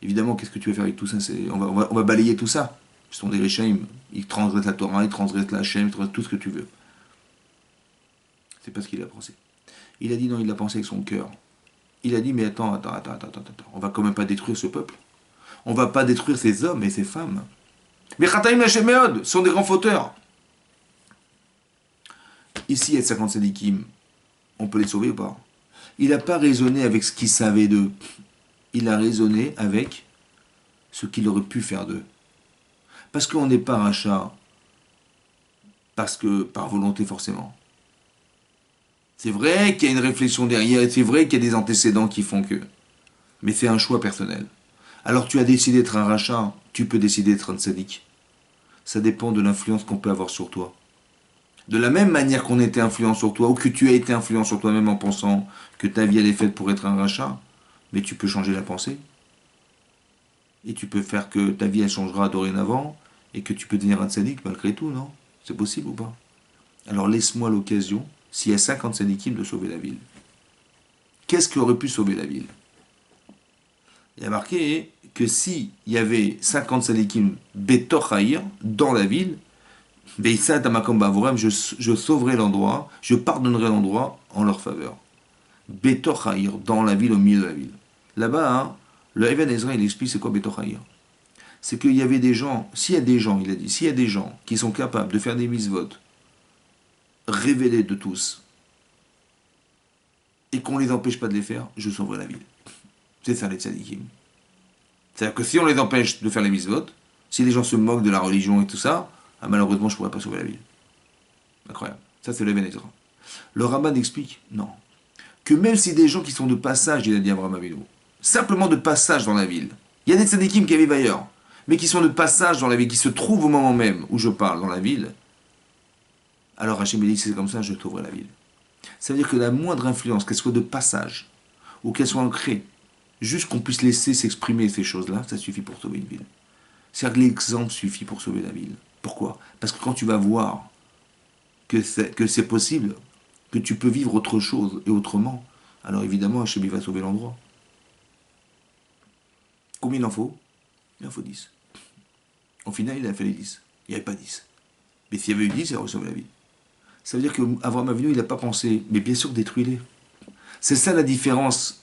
évidemment, qu'est-ce que tu vas faire avec tout ça? On va balayer tout ça. Ce sont des Réchaïm, ils transgressent la Torah, ils transgressent la Hachem, ils transgressent tout ce que tu veux. C'est pas ce qu'il a pensé. Il a dit non, il l'a pensé avec son cœur. Il a dit, mais attends, on va quand même pas détruire ce peuple. On va pas détruire ces hommes et ces femmes. Mais Khataïm Hachem sont des grands fauteurs. Ici, il y a 50 sadikim. On peut les sauver ou pas? Il n'a pas raisonné avec ce qu'il savait d'eux. Il a raisonné avec ce qu'il aurait pu faire d'eux. Parce qu'on n'est pas rachat. Parce que par volonté forcément. C'est vrai qu'il y a une réflexion derrière, et c'est vrai qu'il y a des antécédents qui font que. Mais c'est un choix personnel. Alors tu as décidé d'être un rachat, tu peux décider d'être un tzaddik. Ça dépend de l'influence qu'on peut avoir sur toi. De la même manière qu'on était influent sur toi, ou que tu as été influent sur toi-même en pensant que ta vie elle est faite pour être un rachat, mais tu peux changer la pensée. Et tu peux faire que ta vie elle changera dorénavant, et que tu peux devenir un tzaddik malgré tout, non? C'est possible ou pas? Alors laisse-moi l'occasion, s'il y a 50 tzaddikim, de sauver la ville. Qu'est-ce qui aurait pu sauver la ville? Il y a marqué que s'il y avait 50 tzaddikim betor haïr, dans la ville, je sauverai l'endroit, je pardonnerai l'endroit en leur faveur. Betor haïr, dans la ville, au milieu de la ville. Là-bas, le Even Ezra, il explique c'est quoi betor haïr. c'est qu'il y avait des gens, s'il y a des gens, il a dit, s'il y a des gens qui sont capables de faire des mitzvot révélées de tous, et qu'on ne les empêche pas de les faire, je sauverai la ville. C'est ça les tzadikim. C'est-à-dire que si on les empêche de faire les mitzvot, si les gens se moquent de la religion et tout ça, ah, malheureusement je ne pourrais pas sauver la ville. Incroyable. Ça c'est le Ben Ezra. Le Rabbin explique, non, que même si des gens qui sont de passage, il a dit Abraham Avinu, simplement de passage dans la ville, il y a des tzadikim qui vivent ailleurs, mais qui sont de passage dans la ville, qui se trouvent au moment même où je parle dans la ville, alors Hachem dit, c'est comme ça, je sauverai la ville. Ça veut dire que la moindre influence, qu'elle soit de passage, ou qu'elle soit ancrée, juste qu'on puisse laisser s'exprimer ces choses-là, ça suffit pour sauver une ville. C'est-à-dire que l'exemple suffit pour sauver la ville. Pourquoi? Parce que quand tu vas voir que c'est possible, que tu peux vivre autre chose et autrement, alors évidemment, Hachem va sauver l'endroit. Combien il en faut? Il en faut 10. Au final, il a fait les 10. Il n'y avait pas 10. Mais s'il y avait eu 10, il aurait sauvé la ville. Ça veut dire qu'Abraham Avinu, il n'a pas pensé, mais bien sûr, détruis-les. C'est ça la différence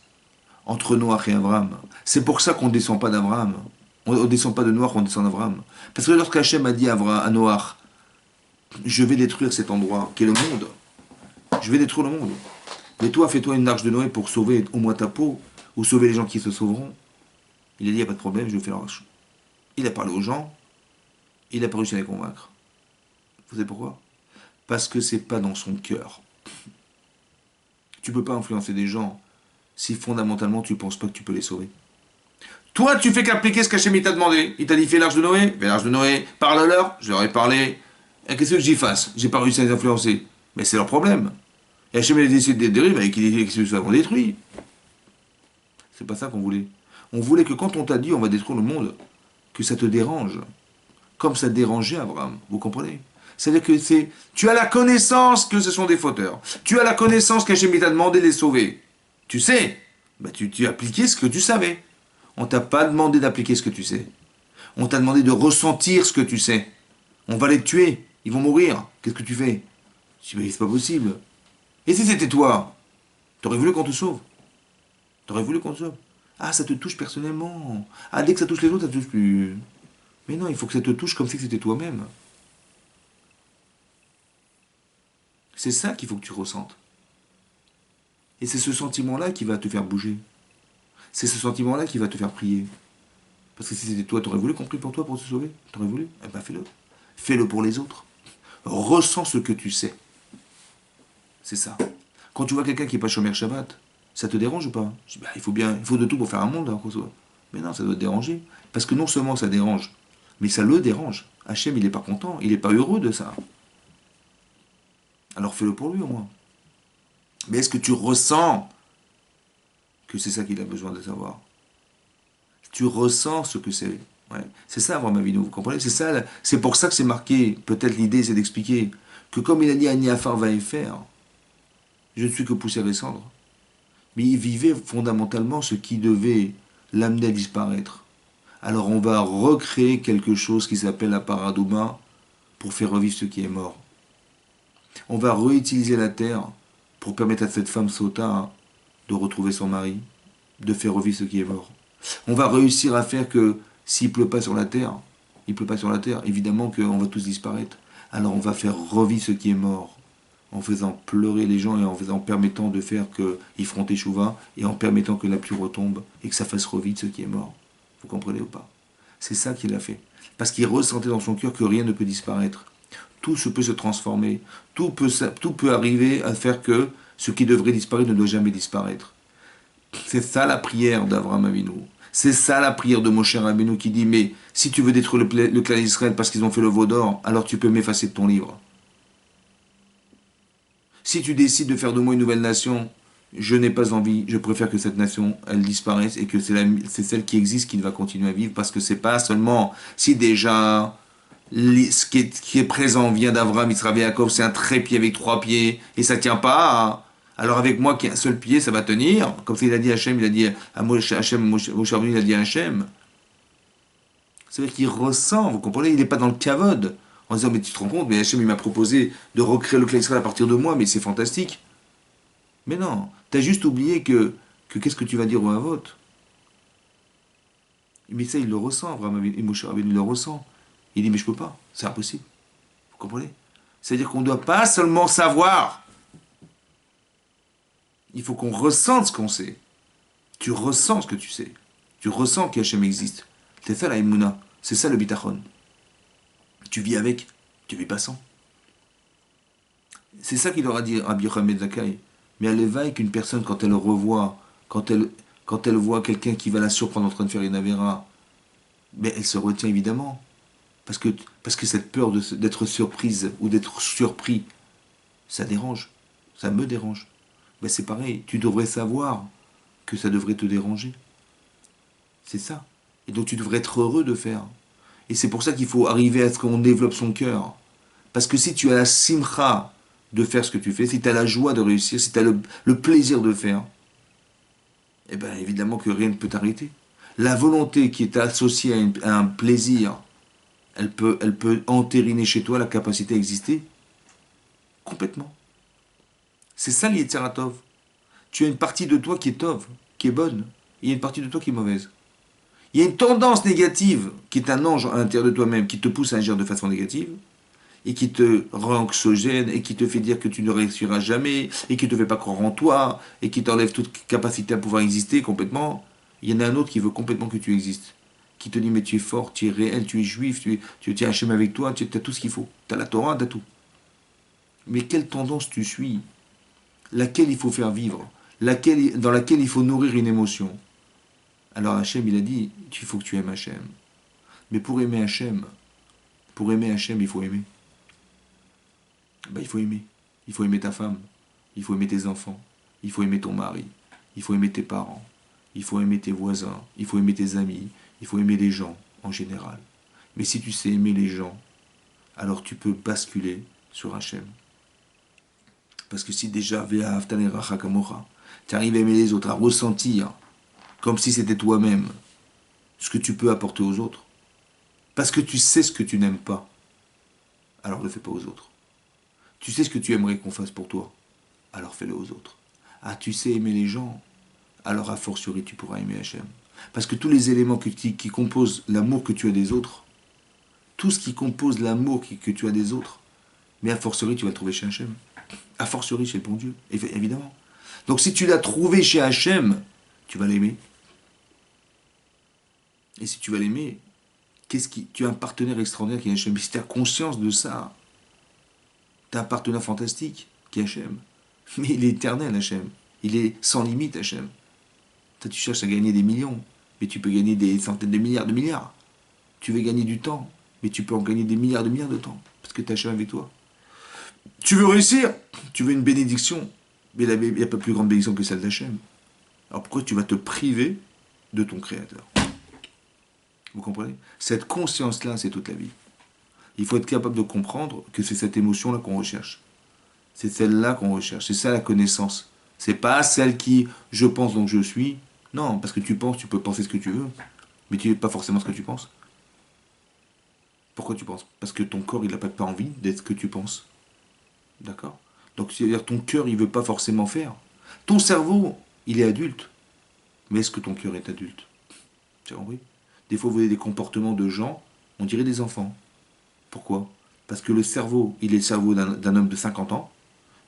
entre Noach et Abraham. C'est pour ça qu'on ne descend pas d'Abraham. On ne descend pas de Noach, on descend d'Abraham. Parce que lorsqu'Hachem a dit à Noach, je vais détruire cet endroit, qui est le monde, je vais détruire le monde. Mais toi, fais-toi une arche de Noé pour sauver au moins ta peau, ou sauver les gens qui se sauveront. Il a dit, il n'y a pas de problème, je vais faire l'arche. Il a parlé aux gens, il n'a pas réussi à les convaincre. Vous savez pourquoi? Parce que c'est pas dans son cœur. Tu peux pas influencer des gens si fondamentalement tu penses pas que tu peux les sauver. Toi, tu fais qu'appliquer ce qu'Hachem t'a demandé. Il t'a dit fais l'arche de Noé, fais l'arche de Noé, parle-leur, je leur ai parlé. Et qu'est-ce que j'y fasse? J'ai pas réussi à les influencer. Mais c'est leur problème. Et Hachem a décidé de dérive avec qui les avons détruit. C'est pas ça qu'on voulait. On voulait que quand on t'a dit on va détruire le monde, que ça te dérange. Comme ça dérangeait Abraham. Vous comprenez? C'est-à-dire que tu as la connaissance que ce sont des fauteurs. Tu as la connaissance qu'Hachem t'a demandé de les sauver. Tu sais. Bah, tu as appliqué ce que tu savais. On t'a pas demandé d'appliquer ce que tu sais. On t'a demandé de ressentir ce que tu sais. On va les tuer. Ils vont mourir. Qu'est-ce que tu fais? Je dis, mais c'est pas possible. Et si c'était toi? T'aurais voulu qu'on te sauve? T'aurais voulu qu'on te sauve? Ah, ça te touche personnellement. Ah, dès que ça touche les autres, ça te touche plus. Mais non, il faut que ça te touche comme si c'était toi-même. C'est ça qu'il faut que tu ressentes. Et c'est ce sentiment-là qui va te faire bouger. C'est ce sentiment-là qui va te faire prier. Parce que si c'était toi, t'aurais voulu qu'on prie pour toi pour te sauver? T'aurais voulu? Eh ben fais-le. Fais-le pour les autres. Ressens ce que tu sais. C'est ça. Quand tu vois quelqu'un qui n'est pas chômeur Shabbat, ça te dérange ou pas? Je dis, bah, il faut de tout pour faire un monde. Hein, mais non, ça doit te déranger. Parce que non seulement ça dérange, mais ça le dérange. Hachem, il n'est pas content, il n'est pas heureux de ça. Alors fais-le pour lui au moins. Mais est-ce que tu ressens que c'est ça qu'il a besoin de savoir? Tu ressens ce que c'est. Ouais. C'est ça, Abraham Avinu, vous comprenez? C'est ça, c'est pour ça que c'est marqué. Peut-être l'idée, c'est d'expliquer que comme il a dit Ani Afar va y faire, je ne suis que poussière et cendre. Mais il vivait fondamentalement ce qui devait l'amener à disparaître. Alors on va recréer quelque chose qui s'appelle la paradouma pour faire revivre ce qui est mort. On va réutiliser la terre pour permettre à cette femme Sota de retrouver son mari, de faire revivre ce qui est mort. On va réussir à faire que s'il ne pleut pas sur la terre, il ne pleut pas sur la terre, évidemment qu'on va tous disparaître. Alors on va faire revivre ce qui est mort, en faisant pleurer les gens et en permettant de faire qu'ils feront échouva et en permettant que la pluie retombe et que ça fasse revivre ce qui est mort. Vous comprenez ou pas? C'est ça qu'il a fait. Parce qu'il ressentait dans son cœur que rien ne peut disparaître. Tout peut se transformer. Tout peut arriver à faire que ce qui devrait disparaître ne doit jamais disparaître. C'est ça la prière d'Avraham Avinu. C'est ça la prière de Moshe Rabbeinu qui dit, mais si tu veux détruire le clan d'Israël parce qu'ils ont fait le veau d'or, alors tu peux m'effacer de ton livre. Si tu décides de faire de moi une nouvelle nation, je n'ai pas envie, je préfère que cette nation, elle disparaisse et que c'est celle qui existe qui va continuer à vivre, parce que c'est pas seulement si déjà ce qui est présent vient d'Avraham, Yitzhak et Yaakov, c'est un trépied avec 3 pieds et ça tient pas. Hein. Alors avec moi qui ai un seul pied, ça va tenir. Comme ça il a dit à Hachem, il a dit à Moshe Rabbeinu, il a dit à Hachem. C'est-à-dire qu'il ressent, vous comprenez, il n'est pas dans le kavod. En disant, mais tu te rends compte, mais Hachem il m'a proposé de recréer le clan Israël à partir de moi, mais c'est fantastique. Mais non, t'as juste oublié que qu'est-ce que tu vas dire au Havot? Mais ça, il le ressent, Abraham Avinu, et Moshe Rabbeinu, il le ressent. Il dit, mais je peux pas, c'est impossible. Vous comprenez? C'est-à-dire qu'on ne doit pas seulement savoir, il faut qu'on ressente ce qu'on sait. Tu ressens ce que tu sais. Tu ressens qu'Hachem existe. C'est ça la Emouna, c'est ça le bitachon. Tu vis avec, tu vis pas sans. C'est ça qu'il aura dit Rabbi Yochanan Zakkai. Mais à l'éveil qu'une personne, quand elle revoit, quand elle voit quelqu'un qui va la surprendre en train de faire une avéra, mais elle se retient évidemment. Parce que cette peur d'être surprise ou d'être surpris, ça dérange. Ça me dérange. Ben c'est pareil, tu devrais savoir que ça devrait te déranger. C'est ça. Et donc tu devrais être heureux de faire. Et c'est pour ça qu'il faut arriver à ce qu'on développe son cœur. Parce que si tu as la simcha de faire ce que tu fais, si tu as la joie de réussir, si tu as le plaisir de faire, eh bien évidemment que rien ne peut t'arrêter. La volonté qui est associée à un plaisir, elle peut entériner chez toi la capacité à exister complètement. C'est ça l'Yetzeratov. Tu as une partie de toi qui est tov, qui est bonne. Il y a une partie de toi qui est mauvaise. Il y a une tendance négative qui est un ange à l'intérieur de toi-même qui te pousse à agir de façon négative et qui te rend anxiogène et qui te fait dire que tu ne réussiras jamais et qui ne te fait pas croire en toi et qui t'enlève toute capacité à pouvoir exister complètement. Il y en a un autre qui veut complètement que tu existes. Qui te dit mais tu es fort, tu es réel, tu es juif, tu tiens Hachem avec toi, tu as tout ce qu'il faut. Tu as la Torah, tu as tout. Mais quelle tendance tu suis? Laquelle il faut faire vivre? Dans laquelle il faut nourrir une émotion? Alors Hachem, il a dit, il faut que tu aimes Hachem. Mais pour aimer Hachem, il faut aimer. Ben, il faut aimer. Il faut aimer ta femme. Il faut aimer tes enfants. Il faut aimer ton mari. Il faut aimer tes parents. Il faut aimer tes voisins. Il faut aimer tes amis. Il faut aimer les gens en général. Mais si tu sais aimer les gens, alors tu peux basculer sur Hachem. Parce que si déjà, tu arrives à aimer les autres, à ressentir, comme si c'était toi-même, ce que tu peux apporter aux autres, parce que tu sais ce que tu n'aimes pas, alors ne le fais pas aux autres. Tu sais ce que tu aimerais qu'on fasse pour toi, alors fais-le aux autres. Ah, tu sais aimer les gens, alors a fortiori tu pourras aimer Hachem. Parce que tous les éléments qui composent l'amour que tu as des autres, tout ce qui compose l'amour que tu as des autres, mais a fortiori tu vas le trouver chez Hachem. A fortiori chez le bon Dieu, évidemment. Donc si tu l'as trouvé chez Hachem, tu vas l'aimer. Et si tu vas l'aimer, tu as un partenaire extraordinaire qui est Hachem. Si tu as conscience de ça, tu as un partenaire fantastique qui est Hachem. Mais il est éternel, Hachem. Il est sans limite, Hachem. Toi, tu cherches à gagner des millions, mais tu peux gagner des centaines de milliards. Tu veux gagner du temps, mais tu peux en gagner des milliards de temps, parce que tu as Hachem avec toi. Tu veux réussir, tu veux une bénédiction, mais il n'y a pas plus grande bénédiction que celle d'Hachem. Alors pourquoi tu vas te priver de ton Créateur? Vous comprenez? Cette conscience-là, c'est toute la vie. Il faut être capable de comprendre que c'est cette émotion-là qu'on recherche. C'est celle-là qu'on recherche. C'est ça la connaissance. C'est pas celle qui, je pense donc je suis. Non, parce que tu penses, tu peux penser ce que tu veux, mais tu n'es pas forcément ce que tu penses. Pourquoi tu penses? Parce que ton corps, il n'a pas envie d'être ce que tu penses. D'accord? Donc, c'est-à-dire ton cœur, il ne veut pas forcément faire. Ton cerveau, il est adulte. Mais est-ce que ton cœur est adulte? Tu as compris? Des fois, vous voyez des comportements de gens, on dirait des enfants. Pourquoi? Parce que le cerveau, il est le cerveau d'un homme de 50 ans,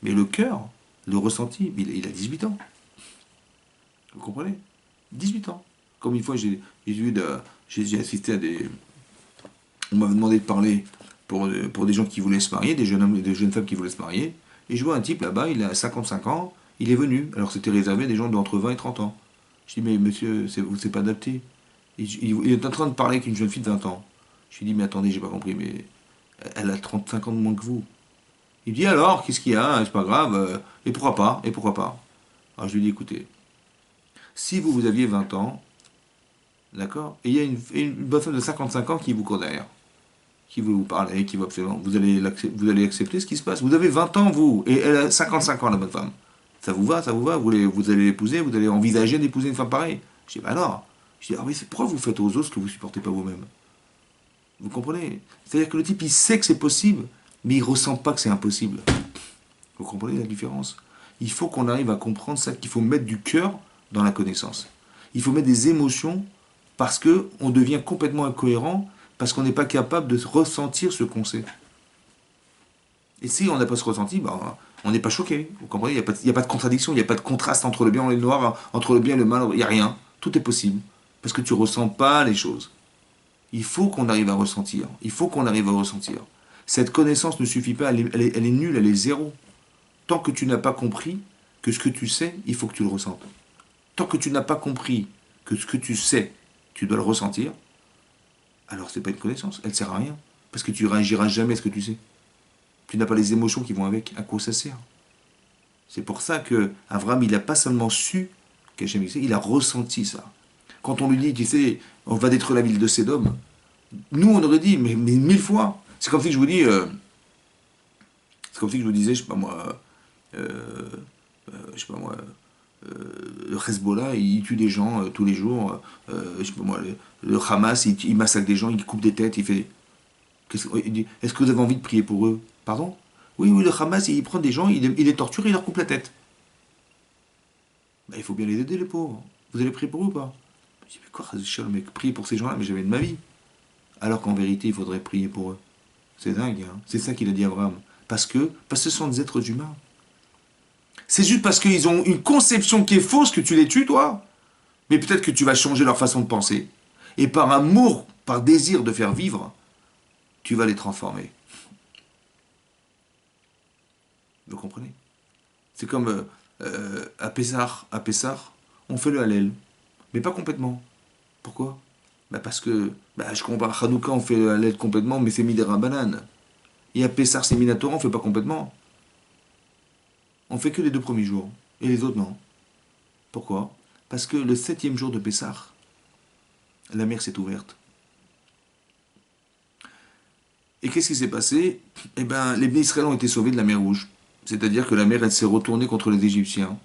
mais le cœur, le ressenti, il a 18 ans. Vous comprenez? 18 ans. Comme une fois, j'ai assisté à des... On m'avait demandé de parler pour des gens qui voulaient se marier, des jeunes hommes et des jeunes femmes qui voulaient se marier. Et je vois un type là-bas, il a 55 ans, il est venu. Alors c'était réservé à des gens d'entre 20 et 30 ans. Je dis, mais monsieur, c'est pas adapté. Il est en train de parler avec une jeune fille de 20 ans. Je lui dis, mais attendez, j'ai pas compris, mais elle a 35 ans de moins que vous. Il me dit, alors, qu'est-ce qu'il y a? C'est pas grave, et pourquoi pas? Et pourquoi pas? Alors je lui dis, écoutez, si vous aviez 20 ans, d'accord, et il y a une bonne femme de 55 ans qui vous court derrière, qui veut vous parler, qui veut absolument, vous allez accepter ce qui se passe. Vous avez 20 ans, vous, et elle a 55 ans, la bonne femme. Ça vous va, vous allez l'épouser, vous allez envisager d'épouser une femme pareille? Je dis, bah alors. Je dis, ah oui, pourquoi vous faites aux autres ce que vous ne supportez pas vous-même? Vous comprenez? C'est-à-dire que le type, il sait que c'est possible, mais il ne ressent pas que c'est impossible. Vous comprenez la différence? Il faut qu'on arrive à comprendre ça, qu'il faut mettre du cœur dans la connaissance. Il faut mettre des émotions Parce qu'on devient complètement incohérent, parce qu'on n'est pas capable de ressentir ce qu'on sait. Et si on n'a pas ce ressenti, ben, on n'est pas choqué. Vous comprenez? Il n'y a pas de contradiction, il n'y a pas de contraste entre le bien et le noir, entre le bien et le mal, il n'y a rien. Tout est possible. Parce que tu ne ressens pas les choses. Il faut qu'on arrive à ressentir. Il faut qu'on arrive à ressentir. Cette connaissance ne suffit pas, elle est nulle, elle est zéro. Tant que tu n'as pas compris que ce que tu sais, il faut que tu le ressentes. Tant que tu n'as pas compris que ce que tu sais, tu dois le ressentir, alors c'est pas une connaissance, elle ne sert à rien. Parce que tu réagiras jamais à ce que tu sais. Tu n'as pas les émotions qui vont avec. À quoi ça sert? C'est pour ça que Abraham, il n'a pas seulement su qu'Hachem existait, il a ressenti ça. Quand on lui dit, tu sais, on va détruire la ville de Sédom, nous on aurait dit, mais 1000 fois. C'est comme si je vous dis, c'est comme si je vous disais, je sais pas moi, je sais pas moi, le Hezbollah, il tue des gens tous les jours, je sais pas moi, le Hamas, il massacre des gens, il coupe des têtes, il fait... Il dit, est-ce que vous avez envie de prier pour eux? Pardon? Oui, oui, le Hamas, il prend des gens, il les torture et il leur coupe la tête. Ben, il faut bien les aider, les pauvres. Vous allez prier pour eux ou pas? Je dis, mais quoi, mec, prier pour ces gens-là, mais jamais de ma vie. Alors qu'en vérité, il faudrait prier pour eux. C'est dingue, hein. C'est ça qu'il a dit à Abraham. Parce que ce sont des êtres humains. C'est juste parce qu'ils ont une conception qui est fausse que tu les tues, toi. Mais peut-être que tu vas changer leur façon de penser. Et par amour, par désir de faire vivre, tu vas les transformer. Vous comprenez? C'est comme à Pessah, on fait le Hallel. Mais pas complètement. Pourquoi? Bah parce que, je comprends, à Hanouka, on fait le Hallel complètement, mais c'est Midera Banane. Et à Pessah, c'est Minatora, on fait pas complètement. On fait que les 2 premiers jours. Et les autres, non. Pourquoi? Parce que le 7e jour de Pessah, la mer s'est ouverte. Et qu'est-ce qui s'est passé? Eh bien, les Bnei Israël ont été sauvés de la mer Rouge. C'est-à-dire que la mer, elle s'est retournée contre les Égyptiens.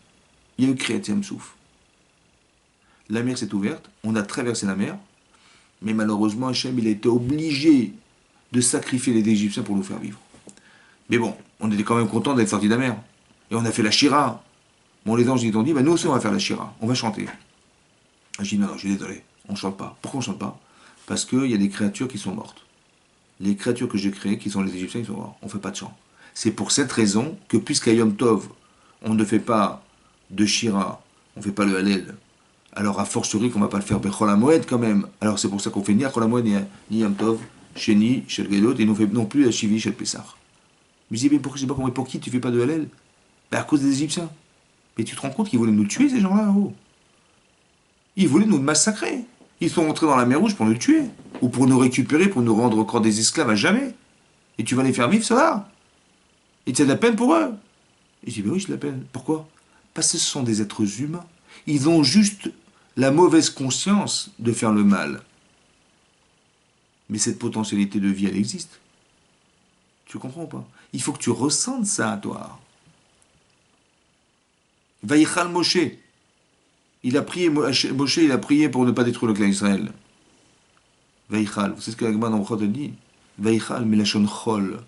Il y a eu Kriyat Yam-Souf. La mer s'est ouverte, on a traversé la mer, mais malheureusement, Hachem, il a été obligé de sacrifier les Égyptiens pour nous faire vivre. Mais bon, on était quand même content d'être sortis de la mer. Et on a fait la Shira. Bon, les anges, ils ont dit, nous aussi, on va faire la Shira. On va chanter. Je dis, non, je suis désolé, on ne chante pas. Pourquoi on ne chante pas? Parce qu'il y a des créatures qui sont mortes. Les créatures que j'ai créées, qui sont les Égyptiens, ils sont morts. On ne fait pas de chant. C'est pour cette raison que, puisqu'à Yom Tov, on ne fait pas de Shira, on ne fait pas le Hallel, alors a fortiori qu'on ne va pas le faire Bechol HaMoed quand même. Alors c'est pour ça qu'on fait ni Bechol HaMoed, ni Yom Tov, Sheni, Shel Gedot, et nous fait non plus la Shivi, Shel Pessah. Mais je dis, mais pourquoi, je sais pas comment, pour qui tu fais pas de Hallel? À cause des Égyptiens. Mais tu te rends compte qu'ils voulaient nous tuer, ces gens-là, oh. Ils voulaient nous massacrer. Ils sont rentrés dans la mer Rouge pour nous tuer. Ou pour nous récupérer, pour nous rendre encore des esclaves à jamais. Et tu vas les faire vivre, cela. Et tu as de la peine pour eux. Et je dis, oui, j'ai de la peine. Pourquoi? Parce que ce sont des êtres humains. Ils ont juste la mauvaise conscience de faire le mal. Mais cette potentialité de vie, elle existe. Tu comprends ou pas? Il faut que tu ressentes ça, toi. Vaïchal Moshe. Il a prié, Moshe, il a prié pour ne pas détruire le clan d'Israël. Vaïchal. Vous savez ce que l'Agman en dit? Vaïchal, Melachon Chol.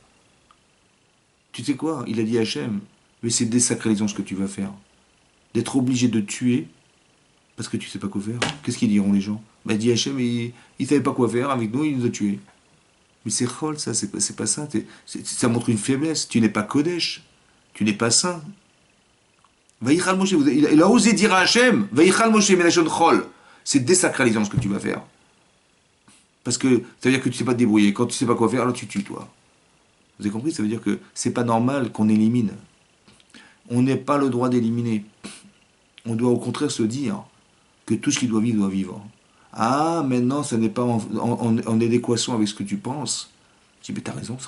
Tu sais quoi? Il a dit à Hachem, mais c'est désacralisant ce que tu vas faire. D'être obligé de tuer parce que tu sais pas quoi faire. Qu'est-ce qu'ils diront les gens? Dit Hachem, il savait pas quoi faire avec nous, il nous a tués. Mais c'est Chol, ça, c'est pas ça. Ça montre une faiblesse. Tu n'es pas Kodesh. Tu n'es pas saint. Vaïchal Moshe, il a osé dire à Hachem, Vaïchal Moshe, Melachon Chol. C'est désacralisant ce que tu vas faire. Parce que ça veut dire que tu sais pas te débrouiller. Quand tu sais pas quoi faire, alors tu tues, toi. Vous avez compris? Ça veut dire que c'est pas normal qu'on élimine. On n'a pas le droit d'éliminer. On doit au contraire se dire que tout ce qui doit vivre doit vivre. Ah, maintenant, ça n'est pas en adéquation avec ce que tu penses. Je dis, mais t'as raison.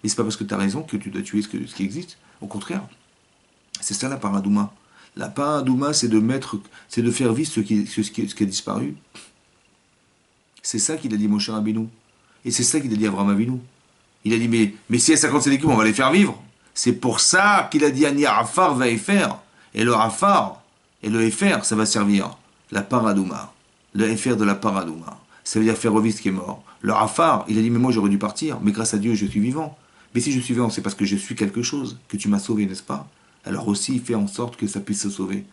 Mais c'est pas parce que t'as raison que tu dois tuer ce qui existe. Au contraire. C'est ça la paradouma. La paradouma, c'est de faire vivre ce qui a disparu. C'est ça qu'il a dit Moshe Rabbeinu. Et c'est ça qu'il a dit Avraham Avinu. Il a dit, mais si il y a 57 équipes, on va les faire vivre. C'est pour ça qu'il a dit Ani Afar va Efer. Et le Afar et le Efer, ça va servir la paradouma. Le Efer de la paradouma. Ça veut dire faire revivre ce qui est mort. Le Afar, il a dit, mais moi j'aurais dû partir, mais grâce à Dieu, je suis vivant. Mais si je suis vivant, c'est parce que je suis quelque chose, que tu m'as sauvé, n'est-ce pas? Alors aussi, il fait en sorte que ça puisse se sauver.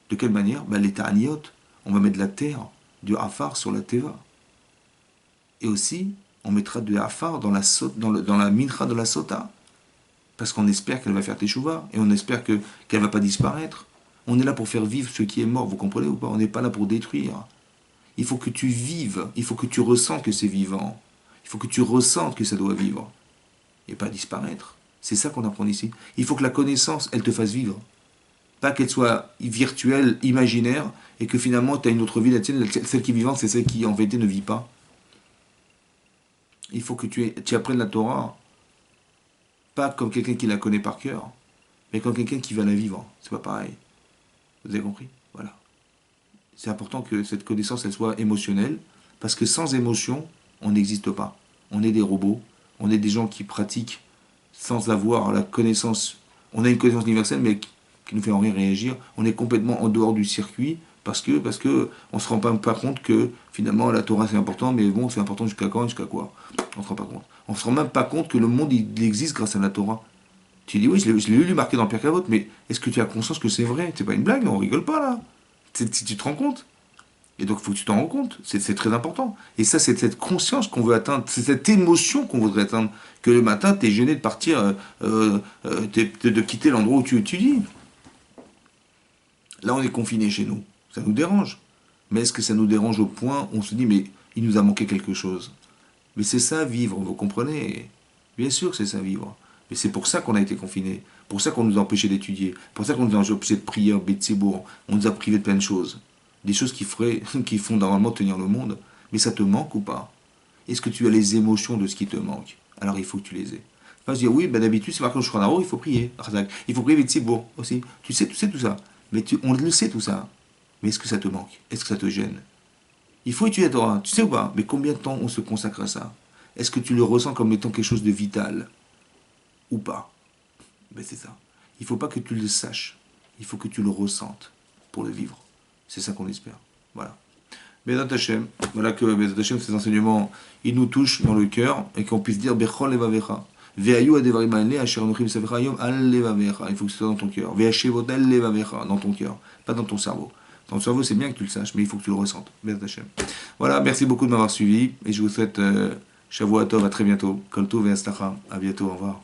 De quelle manière? Les ta'aniot, on va mettre de la terre du Afar sur la Teva. Et aussi, on mettra du Afar dans la mincha de la Sota. Parce qu'on espère qu'elle va faire teshuva. Et on espère qu'elle ne va pas disparaître. On est là pour faire vivre ce qui est mort, vous comprenez ou pas? On n'est pas là pour détruire. Il faut que tu vives. Il faut que tu ressentes que c'est vivant. Il faut que tu ressentes que ça doit vivre. Et pas disparaître. C'est ça qu'on apprend ici. Il faut que la connaissance, elle te fasse vivre. Pas qu'elle soit virtuelle, imaginaire, et que finalement tu as une autre vie, la tienne, celle qui est vivante, c'est celle qui en vérité ne vit pas. Il faut que tu apprennes la Torah, pas comme quelqu'un qui la connaît par cœur, mais comme quelqu'un qui va la vivre. C'est pas pareil. Vous avez compris? Voilà. C'est important que cette connaissance, elle soit émotionnelle, parce que sans émotion, on n'existe pas. On est des robots, on est des gens qui pratiquent sans avoir la connaissance. On a une connaissance universelle, mais qui nous fait en rien réagir. On est complètement en dehors du circuit, parce que on ne se rend pas compte que finalement la Torah c'est important, mais bon, c'est important jusqu'à quand, jusqu'à quoi? On ne se rend pas compte. On ne se rend même pas compte que le monde il existe grâce à la Torah. Tu dis oui, je l'ai lu marqué dans Pierre Cavote, mais est-ce que tu as conscience que c'est vrai? C'est pas une blague, on rigole pas là. Si tu te rends compte. Et donc il faut que tu t'en rends compte, c'est très important. Et ça, c'est cette conscience qu'on veut atteindre, c'est cette émotion qu'on voudrait atteindre, que le matin, tu es gêné de partir, de quitter l'endroit où tu étudies. Là, on est confiné chez nous, ça nous dérange. Mais est-ce que ça nous dérange au point où on se dit, mais il nous a manqué quelque chose? Mais c'est ça, vivre, vous comprenez? Bien sûr que c'est ça, vivre. Mais c'est pour ça qu'on a été confinés, pour ça qu'on nous a empêchés d'étudier, pour ça qu'on nous a empêchés de prier, Betsibourg, on nous a privés de plein de choses. Des choses qui font normalement tenir le monde. Mais ça te manque ou pas? Est-ce que tu as les émotions de ce qui te manque? Alors il faut que tu les aies. Pas se dire, oui, ben d'habitude, c'est marqué au Shulchan, il faut prier. Il faut prier Betsibourg aussi. Tu sais tout ça. Mais on le sait tout ça. Mais est-ce que ça te manque? Est-ce que ça te gêne? Il faut étudier la Torah, tu sais ou pas? Mais combien de temps on se consacre à ça? Est-ce que tu le ressens comme étant quelque chose de vital? Ou pas? Ben c'est ça. Il ne faut pas que tu le saches. Il faut que tu le ressentes pour le vivre. C'est ça qu'on espère. Voilà. Bezat Hashem. Voilà que Bezat Hashem, ces enseignements, ils nous touchent dans le cœur et qu'on puisse dire Bechol levavecha. Ve'ayu adevarim alei asher anochim sevecha yom al levavecha. Il faut que ce soit dans ton cœur. Ve'ashevot al levavecha, dans ton cœur, pas dans ton cerveau. Dans ton cerveau, c'est bien que tu le saches, mais il faut que tu le ressentes. Bezat Hashem. Voilà, merci beaucoup de m'avoir suivi et je vous souhaite Shavua Tov, à très bientôt. Kol Tov et Astacha. À bientôt, au revoir.